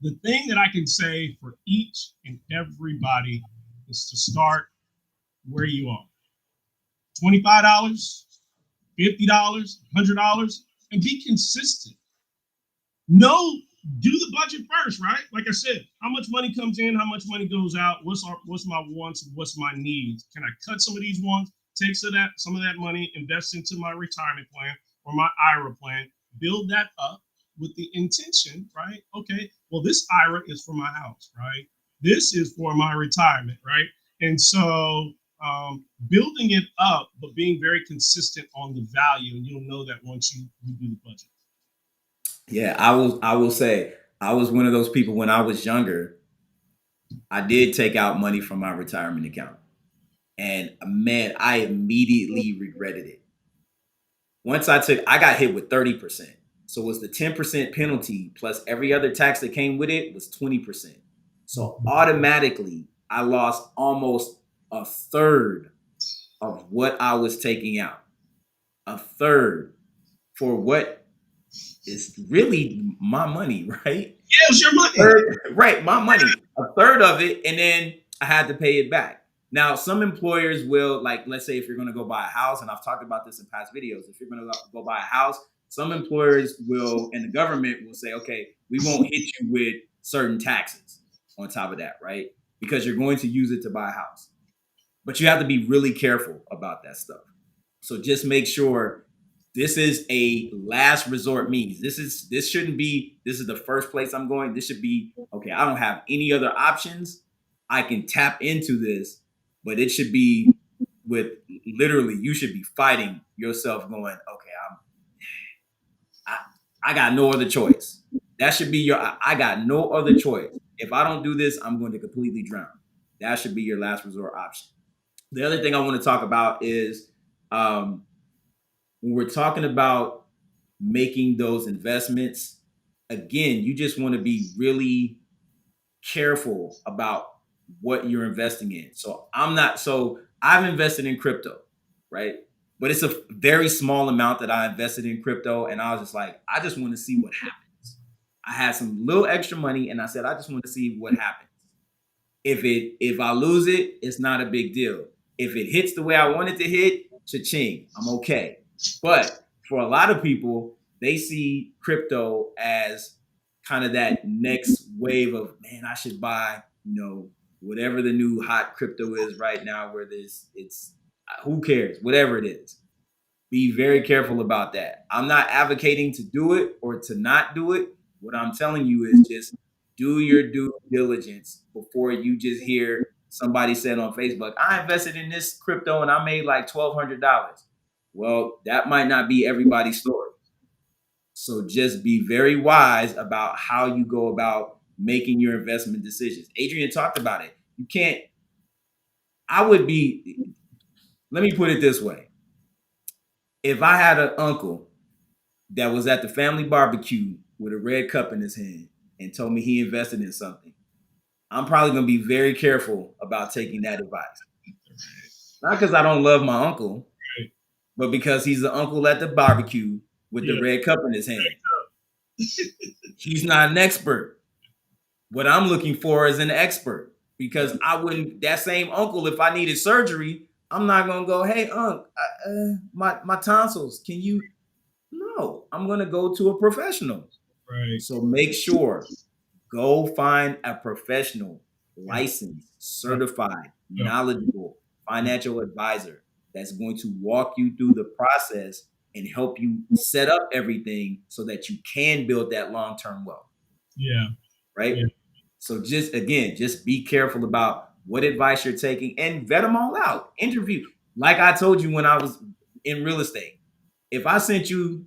the thing that I can say for each and everybody is to start where you are. $25, $50, $100, and be consistent. No, do the budget first, right? Like I said, how much money comes in, how much money goes out, what's my wants, what's my needs? Can I cut some of these wants, take some of that money, invest into my retirement plan or my IRA plan, build that up with the intention, right? Okay, well, this IRA is for my house, right? This is for my retirement, right? And so building it up, but being very consistent on the value, and you'll know that once you do the budget. Yeah, I will say I was one of those people when I was younger. I did take out money from my retirement account. And man, I immediately regretted it. I got hit with 30%. So it was the 10% penalty plus every other tax that came with it was 20%. So automatically I lost almost a third of what I was taking out. A third for what is really my money, right? Yeah, it was your money. Third, right, my money. A third of it, and then I had to pay it back. Now, some employers will, like, let's say if you're going to go buy a house, and I've talked about this in past videos, if you're going to go buy a house, some employers will, and the government will say, okay, we won't hit you with certain taxes on top of that, right? Because you're going to use it to buy a house. But you have to be really careful about that stuff. So just make sure this is a last resort means. This shouldn't be this is the first place I'm going. This should be okay, I don't have any other options. I can tap into this, but it should be with literally you should be fighting yourself going, okay, I, I got no other choice. That should be your I got no other choice. If I don't do this, I'm going to completely drown. That should be your last resort option. The other thing I want to talk about is um, when we're talking about making those investments, again, you just want to be really careful about what you're investing in. So I've invested in crypto, right? But it's a very small amount that I invested in crypto. And I was just like, I just want to see what happens. I had some little extra money and I said, I just want to see what happens. If I lose it, it's not a big deal. If it hits the way I want it to hit, cha-ching, I'm okay. But for a lot of people, they see crypto as kind of that next wave of man, I should buy, whatever the new hot crypto is right now, where it's who cares, whatever it is. Be very careful about that. I'm not advocating to do it or to not do it. What I'm telling you is just do your due diligence before you just hear somebody said on Facebook, I invested in this crypto and I made like $1,200. Well, that might not be everybody's story. So just be very wise about how you go about making your investment decisions. Adrian talked about it. You can't, I would be, let me put it this way. If I had an uncle that was at the family barbecue with a red cup in his hand and told me he invested in something, I'm probably going to be very careful about taking that advice. Not because I don't love my uncle, Right. but because he's the uncle at the barbecue with the Yeah. red cup in his hand. He's not an expert. What I'm looking for is an expert because I wouldn't, that same uncle, if I needed surgery, I'm not going to go, hey, unc, my tonsils, can you? No, I'm going to go to a professional. Right. So make sure go find a professional, Yeah. licensed, Yeah. certified, Yeah. knowledgeable financial advisor that's going to walk you through the process and help you set up everything so that you can build that long-term wealth, Yeah. right? Yeah. So just be careful about what advice you're taking and vet them all out. Interview. Like I told you when I was in real estate, if I sent you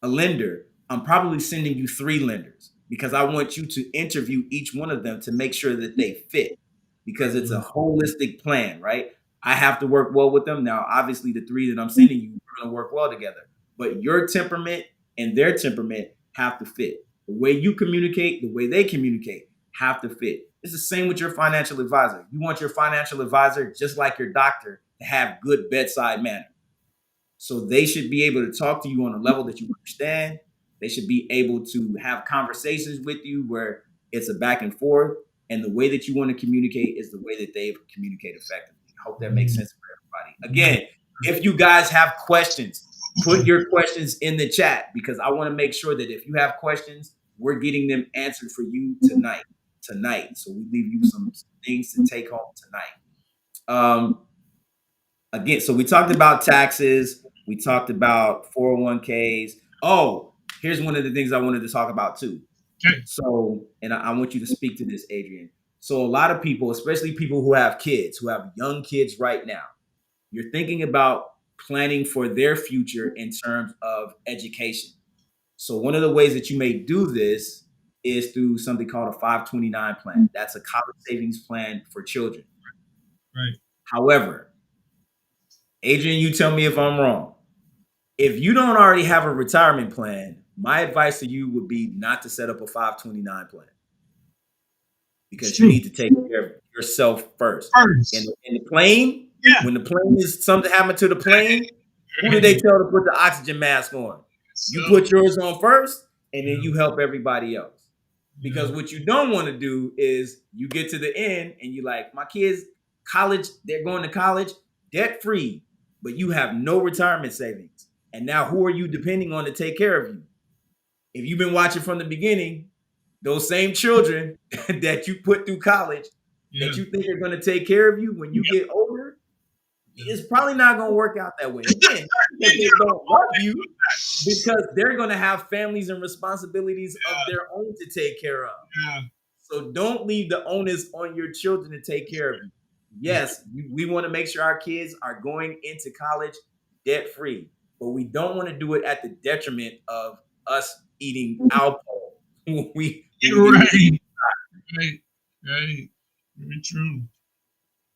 a lender, I'm probably sending you three lenders because I want you to interview each one of them to make sure that they fit, because it's a holistic plan, right? I have to work well with them. Now, obviously, the three that I'm sending you are going to work well together, but your temperament and their temperament have to fit. The way you communicate, the way they communicate have to fit. It's the same with your financial advisor. You want your financial advisor, just like your doctor, to have good bedside manner. So they should be able to talk to you on a level that you understand. They should be able to have conversations with you where it's a back and forth. And the way that you want to communicate is the way that they communicate effectively. I hope that makes sense for everybody. Again, if you guys have questions, put your questions in the chat, because I want to make sure that if you have questions, we're getting them answered for you tonight. Tonight. So we leave you some things to take home tonight. Again, so we talked about taxes, we talked about 401ks. Oh, here's one of the things I wanted to talk about too. Okay. So, and I want you to speak to this, Adrian. So, a lot of people, especially people who have kids, who have young kids right now, you're thinking about planning for their future in terms of education. So, one of the ways that you may do this is through something called a 529 plan. That's a college savings plan for children. Right. However, Adrian, you tell me if I'm wrong. If you don't already have a retirement plan, my advice to you would be not to set up a 529 plan, It's because you true. need to take care of yourself first. And First. in the plane, Yeah. when the plane is something happened to the plane, who do they tell to put the oxygen mask on? You So, put yours on first, and then yeah. you help everybody else. Yeah. Because what you don't want to do is you get to the end and you like, my kids, college, they're going to college debt free, but you have no retirement savings. And now who are you depending on to take care of you? If you've been watching from the beginning, those same children that you put through college Yeah. that you think are going to take care of you when you get older, Yeah. it's probably not going to work out that way. Again, not because they don't love you, because they're going to have families and responsibilities of their own to take care of. Yeah. So don't leave the onus on your children to take care of you. Yes, we want to make sure our kids are going into college debt free, but we don't want to do it at the detriment of us eating alcohol when we You're get to right. the Right. Right. Very true.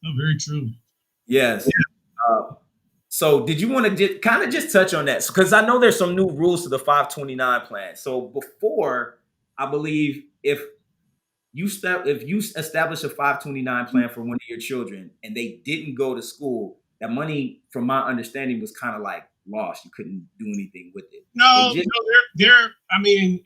No, very true. yes. Uh, so did you want to kind of just touch on that? Because I know there's some new rules to the 529 plan. So before, I believe if you establish a 529 plan for one of your children and they didn't go to school, that money, from my understanding, was kind of like lost. You couldn't do anything with it. It No, just there. I mean,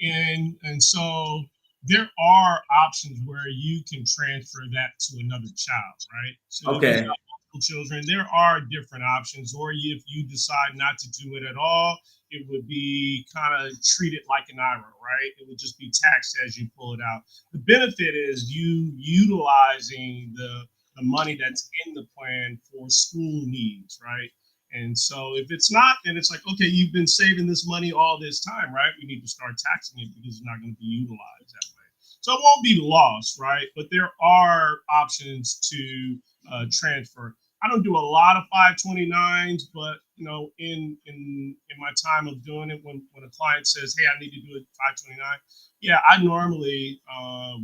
and so there are options where you can transfer that to another child, right? So if you okay. have multiple children, there are different options. Or if you decide not to do it at all, it would be kind of treated like an IRA, right? It would just be taxed as you pull it out. The benefit is you utilizing the money that's in the plan for school needs, right? And so if it's not, then it's like, okay, you've been saving this money all this time, right? We need to start taxing it because it's not going to be utilized that way. So it won't be lost, right? But there are options to transfer. I don't do a lot of 529s, but in my time of doing it, when a client says, "Hey, I need to do a 529," yeah, I normally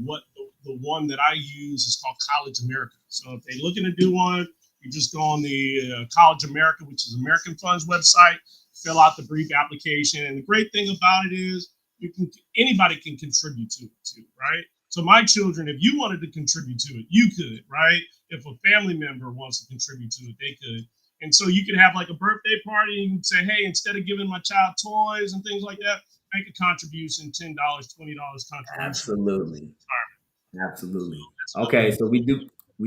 what the one that I use is called College America. So if they're looking to do one, you just go on the College America, which is American Funds website, fill out the brief application. And the great thing about it is anybody can contribute to it too, right? So my children, if you wanted to contribute to it, you could, right? If a family member wants to contribute to it, they could. And so you could have like a birthday party and say, hey, instead of giving my child toys and things like that, make a contribution, $10, $20 contribution. Absolutely. So Absolutely. that's another Okay, way. so we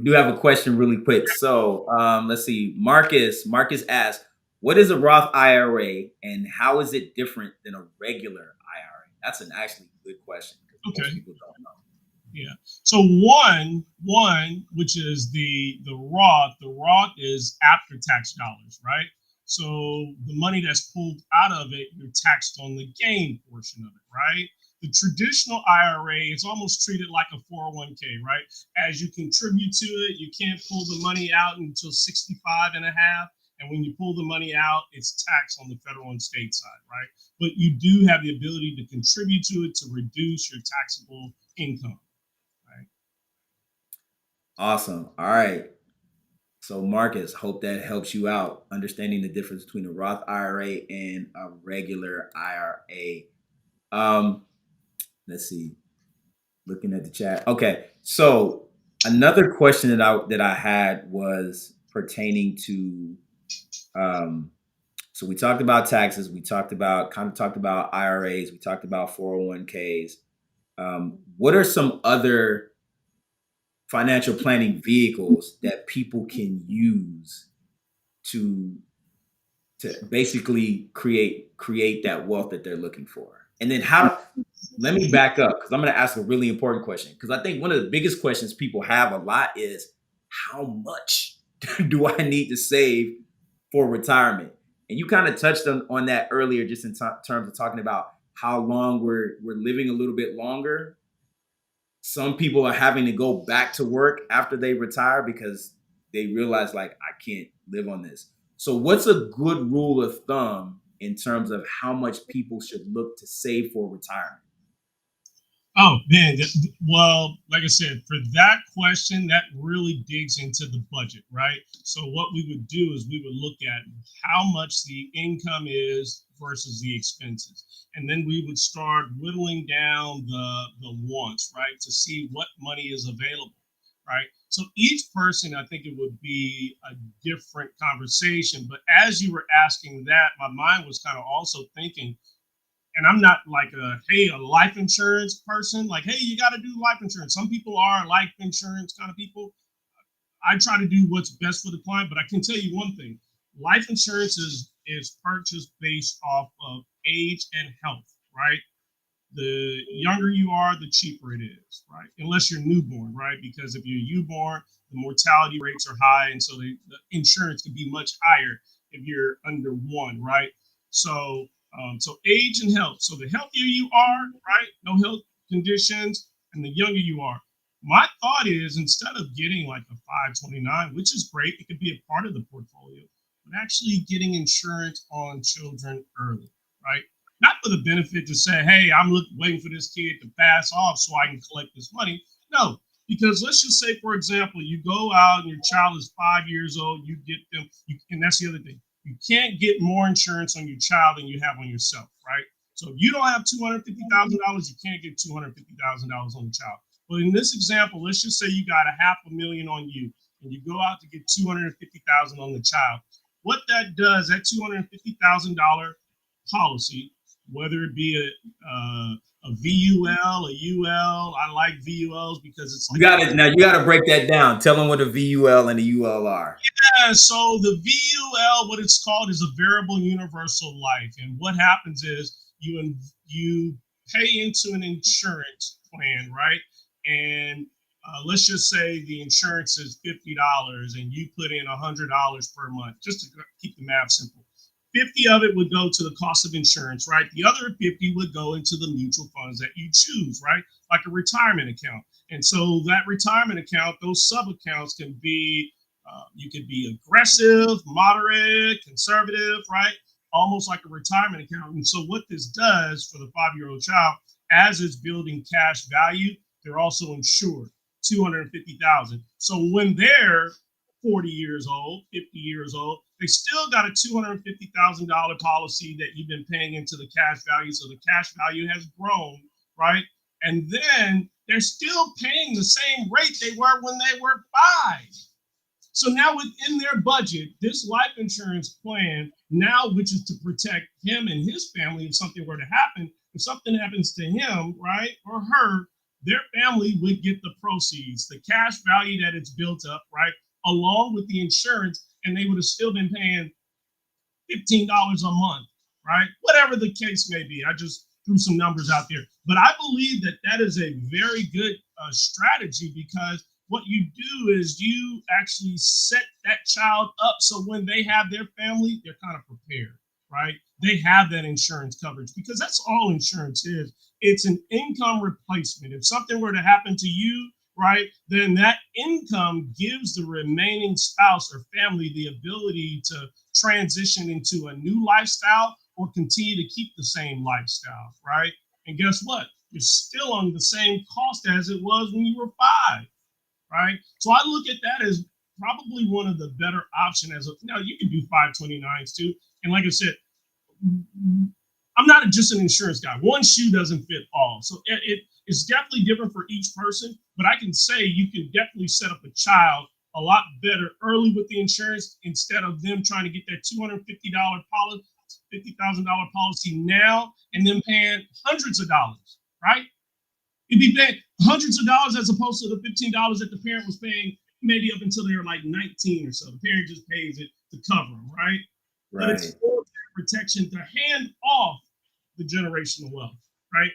do have a question really quick. So let's see. Marcus asked, what is a Roth IRA and how is it different than a regular IRA? That's an actually good question because most Okay. people don't know. Yeah. So one, which is the Roth. The Roth is after tax dollars, right? So the money that's pulled out of it, you're taxed on the gain portion of it, right? The traditional IRA is almost treated like a 401k, right? As you contribute to it, you can't pull the money out until 65 and a half. And when you pull the money out, it's taxed on the federal and state side, right? But you do have the ability to contribute to it to reduce your taxable income, right? Awesome. All right. So Marcus, hope that helps you out understanding the difference between a Roth IRA and a regular IRA. Um, let's see. Looking at the chat. Okay. So another question that I had was pertaining to so we talked about taxes, we talked about kind of talked about IRAs, we talked about 401ks. What are some other financial planning vehicles that people can use to basically create that wealth that they're looking for? And then how let me back up because I'm going to ask a really important question because I think one of the biggest questions people have a lot is how much do I need to save for retirement? And you kind of touched on that earlier, just in terms of talking about how long we're living a little bit longer. Some people are having to go back to work after they retire because they realize like I can't live on this. So what's a good rule of thumb in terms of how much people should look to save for retirement? Oh man, well, like I said, for that question, that really digs into the budget, right? So what we would do is we would look at how much the income is versus the expenses, and then we would start whittling down the wants, right, to see what money is available, right? So each person, I think it would be a different conversation. But as you were asking that, my mind was kind of also thinking, and I'm not like a life insurance person. Like, hey, you got to do life insurance. Some people are life insurance kind of people. I try to do what's best for the client, but I can tell you one thing: life insurance is purchased based off of age and health, right? The younger you are, the cheaper it is, right? Unless you're newborn, right? Because if you're newborn, the mortality rates are high, and so the insurance can be much higher if you're under one, right? So, so age and health. So the healthier you are, right? No health conditions, and the younger you are. My thought is instead of getting like a 529, which is great, it could be a part of the portfolio, but actually getting insurance on children early, right? Not for the benefit to say, hey, waiting for this kid to pass off so I can collect this money. No, because let's just say, for example, you go out and your child is 5 years old, you get them, and that's the other thing. You can't get more insurance on your child than you have on yourself, right? So if you don't have $250,000, you can't get $250,000 on the child. But in this example, let's just say you got a half a million on you, and you go out to get 250,000 on the child. What that does, that $250,000 policy, whether it be a VUL, a UL. I like VULs because it's You like, got to now. You got to break that down. Tell them what a VUL and a UL are. yeah, so the VUL, what it's called, is a variable universal life. And what happens is you pay into an insurance plan, right? And let's just say the insurance is $50 and you put in $100 per month, just to keep the math simple. 50 of it would go to the cost of insurance, right? The other 50 would go into the mutual funds that you choose, right? Like a retirement account. And so that retirement account, those sub accounts can be, you could be aggressive, moderate, conservative, right? Almost like a retirement account. And so what this does for the 5-year-old child, as it's building cash value, they're also insured 250,000. So when they're 40 years old, 50 years old, they still got a $250,000 policy that you've been paying into the cash value. So the cash value has grown, right? And then they're still paying the same rate they were when they were 5. So now within their budget, this life insurance plan now, which is to protect him and his family if something were to happen, if something happens to him, right, or her, their family would get the proceeds, the cash value that it's built up, right, along with the insurance, and they would have still been paying $15 a month, right? Whatever the case may be. I just threw some numbers out there. But I believe that that is a very good strategy because what you do is you actually set that child up so when they have their family, they're kind of prepared, right? They have that insurance coverage because that's all insurance is. It's an income replacement. If something were to happen to you, right, then that income gives the remaining spouse or family the ability to transition into a new lifestyle or continue to keep the same lifestyle, right? And guess what? You're still on the same cost as it was when you were 5, right? So I look at that as probably one of the better options. As now, you can do 529s too. And like I said, I'm not just an insurance guy. One shoe doesn't fit all. So it's definitely different for each person. But I can say you can definitely set up a child a lot better early with the insurance instead of them trying to get that $250 policy, $50,000 policy now, and then paying hundreds of dollars, right? You'd be paying hundreds of dollars as opposed to the $15 that the parent was paying maybe up until they were like 19 or so. The parent just pays it to cover them, right? But it's Right. for protection to hand off the generational wealth, right?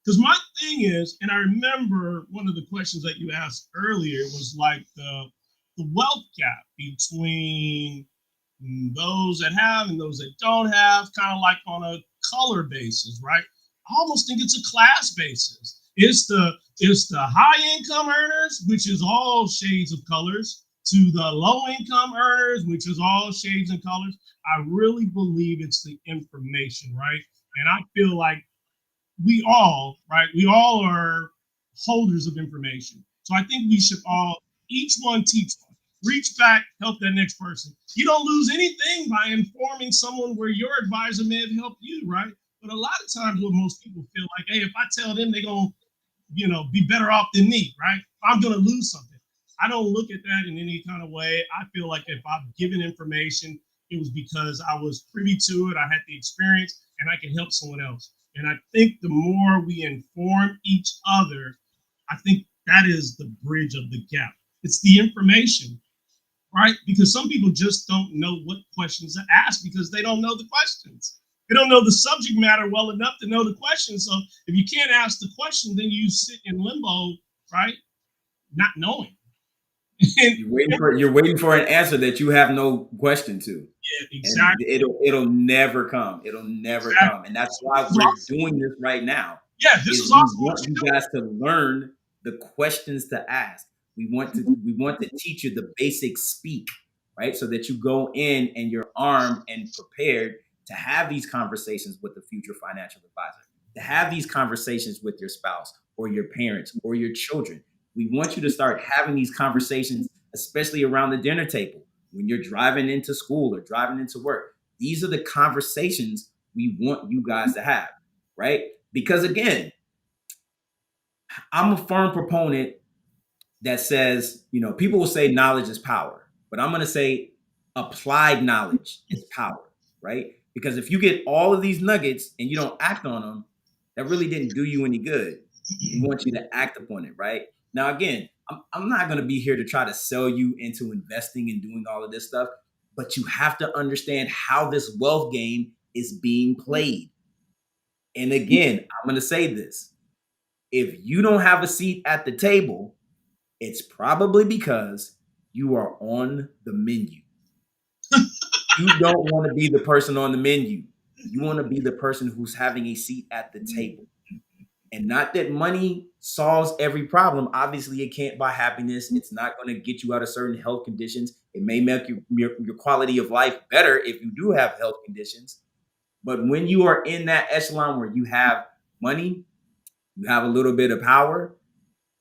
Because my thing is, and I remember one of the questions that you asked earlier was like the wealth gap between those that have and those that don't have, kind of like on a color basis, right? I almost think it's a class basis. It's the high income earners, which is all shades of colors, to the low income earners, which is all shades and colors. I really believe it's the information, right? And I feel like we all, right? We all are holders of information. So I think we should all, each one teach one. Reach back, help that next person. You don't lose anything by informing someone where your advisor may have helped you, right? But a lot of times, what most people feel like, hey, if I tell them, they're gonna, be better off than me, right? I'm gonna lose something. I don't look at that in any kind of way. I feel like if I've given information, it was because I was privy to it, I had the experience, and I can help someone else. And I think the more we inform each other, I think that is the bridge of the gap. It's the information, right? Because some people just don't know what questions to ask because they don't know the questions. They don't know the subject matter well enough to know the question. So if you can't ask the question, then you sit in limbo, right? Not knowing. And, You're waiting for an answer that you have no question to. yeah, And exactly. it'll never come. It'll never Exactly. come. And that's So why we're doing this right now. yeah, this Is is we also what want you you guys to learn the questions to ask. We want to teach you the basic speak, right? So that you go in and you're armed and prepared to have these conversations with the future financial advisor, to have these conversations with your spouse or your parents or your children. We want you to start having these conversations, especially around the dinner table when you're driving into school or driving into work. These are the conversations we want you guys to have, right? Because again, I'm a firm proponent that says, people will say knowledge is power, but I'm going to say applied knowledge is power, right? Because if you get all of these nuggets and you don't act on them, that really didn't do you any good. We want you to act upon it, right? Now, again, I'm not going to be here to try to sell you into investing and doing all of this stuff, but you have to understand how this wealth game is being played. And again, I'm going to say this: if you don't have a seat at the table, it's probably because you are on the menu. You don't want to be the person on the menu. You want to be the person who's having a seat at the table. And not that money solves every problem. Obviously, it can't buy happiness. It's not going to get you out of certain health conditions. It may make your quality of life better if you do have health conditions. But when you are in that echelon where you have money, you have a little bit of power,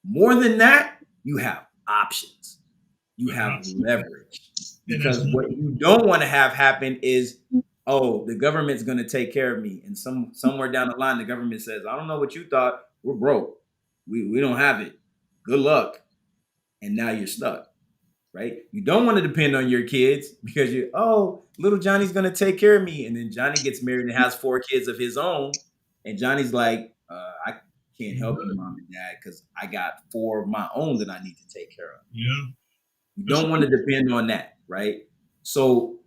more than that, you have options. You have leverage. and that's Because what you don't want to have happen is, oh, the government's going to take care of me. And somewhere down the line, the government says, I don't know what you thought. We're broke. We don't have it. Good luck. And now you're stuck, right? You don't want to depend on your kids because little Johnny's going to take care of me. And then Johnny gets married and has 4 kids of his own. And Johnny's like, I can't help you, mom and dad, because I got 4 of my own that I need to take care of. yeah. You That's don't want to depend on that, right? So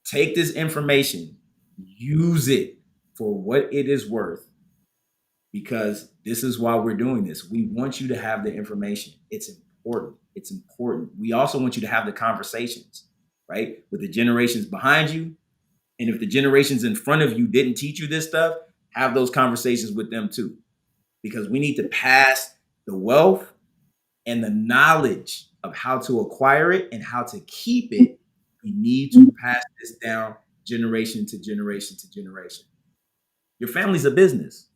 take this information, use it for what it is worth, because this is why we're doing this. We want you to have the information. It's important. It's important. We also want you to have the conversations, right? With the generations behind you. And if the generations in front of you didn't teach you this stuff, have those conversations with them too. Because we need to pass the wealth and the knowledge of how to acquire it and how to keep it We need to pass this down generation to generation to generation. Your family's a business.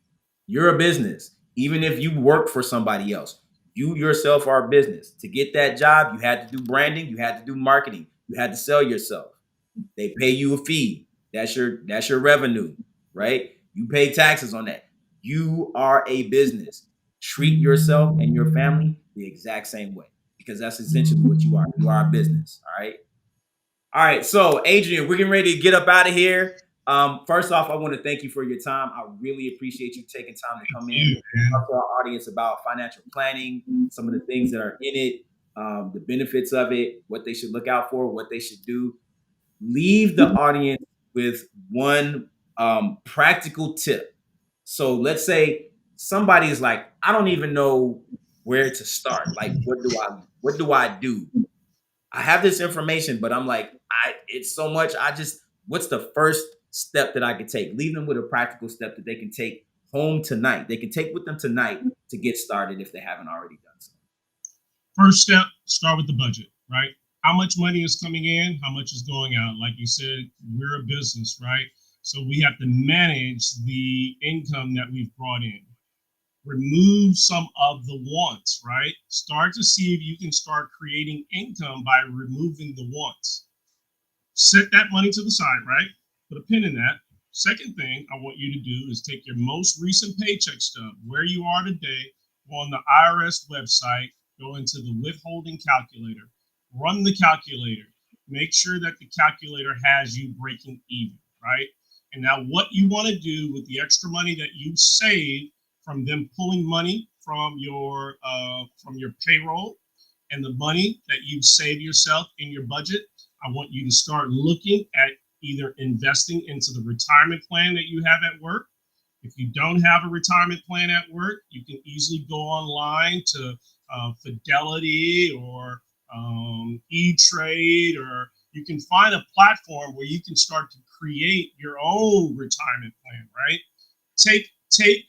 You're a business. Even if you work for somebody else, you yourself are a business. To get that job, you had to do branding, you had to do marketing, you had to sell yourself. They pay you a fee. That's your revenue, right? You pay taxes on that. You are a business. Treat yourself and your family the exact same way because that's essentially what you are. You are a business. All right. All right. So, Adrian, we're getting ready to get up out of here. First off, I want to thank you for your time. I really appreciate you taking time to come in You, and man. talk to our audience about financial planning, some of the things that are in it, the benefits of it, what they should look out for, what they should do. Leave the audience with one practical tip. So let's say somebody is like, I don't even know where to start. Like, what do I do? I have this information, but I'm like, it's so much. What's the first step that I could take? Leave them with a practical step that they can take home tonight. They can take with them tonight to get started if they haven't already done so. First step, start with the budget, right? How much money is coming in? How much is going out? Like you said, we're a business, right? So we have to manage the income that we've brought in. Remove some of the wants, right? Start to see if you can start creating income by removing the wants. Set that money to the side, right? Put a pin in that. Second thing I want you to do is take your most recent paycheck stub, where you are today, go on the IRS website, go into the withholding calculator, run the calculator, make sure that the calculator has you breaking even, right? And now, what you want to do with the extra money that you save from them pulling money from your payroll and the money that you save yourself in your budget, I want you to start looking at either investing into the retirement plan that you have at work. If you don't have a retirement plan at work, you can easily go online to Fidelity or E-Trade, or you can find a platform where you can start to create your own retirement plan, right? Take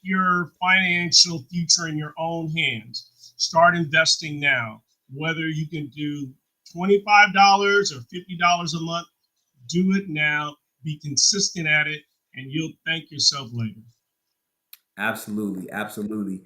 your financial future in your own hands. Start investing now. Whether you can do $25 or $50 a month, do it now. Be consistent at it, and you'll thank yourself later. Absolutely, absolutely.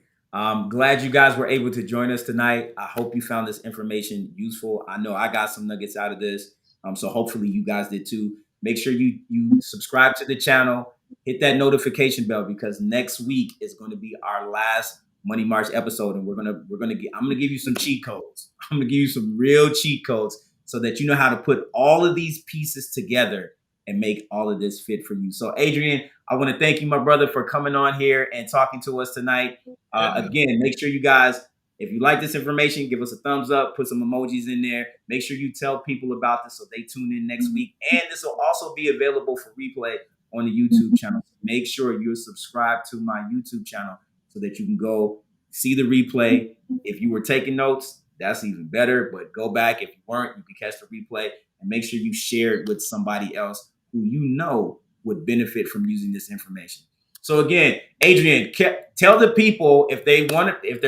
Glad you guys were able to join us tonight. I hope you found this information useful. I know I got some nuggets out of this. So hopefully you guys did too. Make sure you subscribe to the channel, hit that notification bell because next week is going to be our last Money March episode, and I'm gonna give you some cheat codes. I'm gonna give you some real cheat codes so that you know how to put all of these pieces together and make all of this fit for you. So, Adrian, I want to thank you, my brother, for coming on here and talking to us tonight. Yeah. Again, make sure you guys, if you like this information, give us a thumbs up, put some emojis in there. Make sure you tell people about this so they tune in next week. And this will also be available for replay on the YouTube channel. So make sure you're subscribed to my YouTube channel so that you can go see the replay. If you were taking notes, that's even better. But go back. If you weren't, you can catch the replay and make sure you share it with somebody else who you know would benefit from using this information. So again, Adrian, tell the people if they're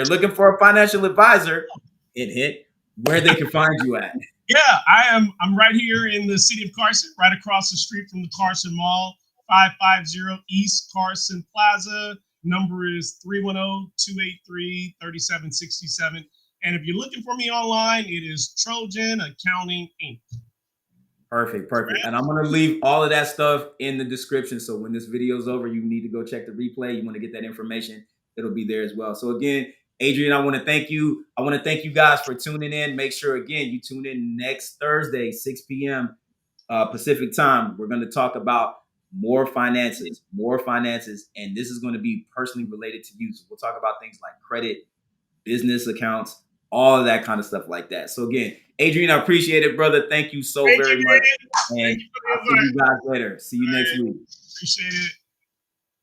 looking for a financial advisor, hit where they can find you at. Yeah, I'm right here in the city of Carson, right across the street from the Carson Mall, 550 East Carson Plaza. Number is 310-283-3767. And if you're looking for me online, it is Trojan Accounting Inc. Perfect, perfect. And I'm gonna leave all of that stuff in the description. So when this video's over, you need to go check the replay. You want to get that information, it'll be there as well. So again, Adrian, I want to thank you. I want to thank you guys for tuning in. Make sure again you tune in next Thursday, 6 p.m. Pacific time. We're going to talk about more finances, and this is going to be personally related to you. So we'll talk about things like credit, business accounts, all of that kind of stuff like that. So again, Adrian, I appreciate it, brother. Thank you so Thank very you, much. man. Thank And you for the I'll see you invite. guys later. See you All next right. week. Appreciate it.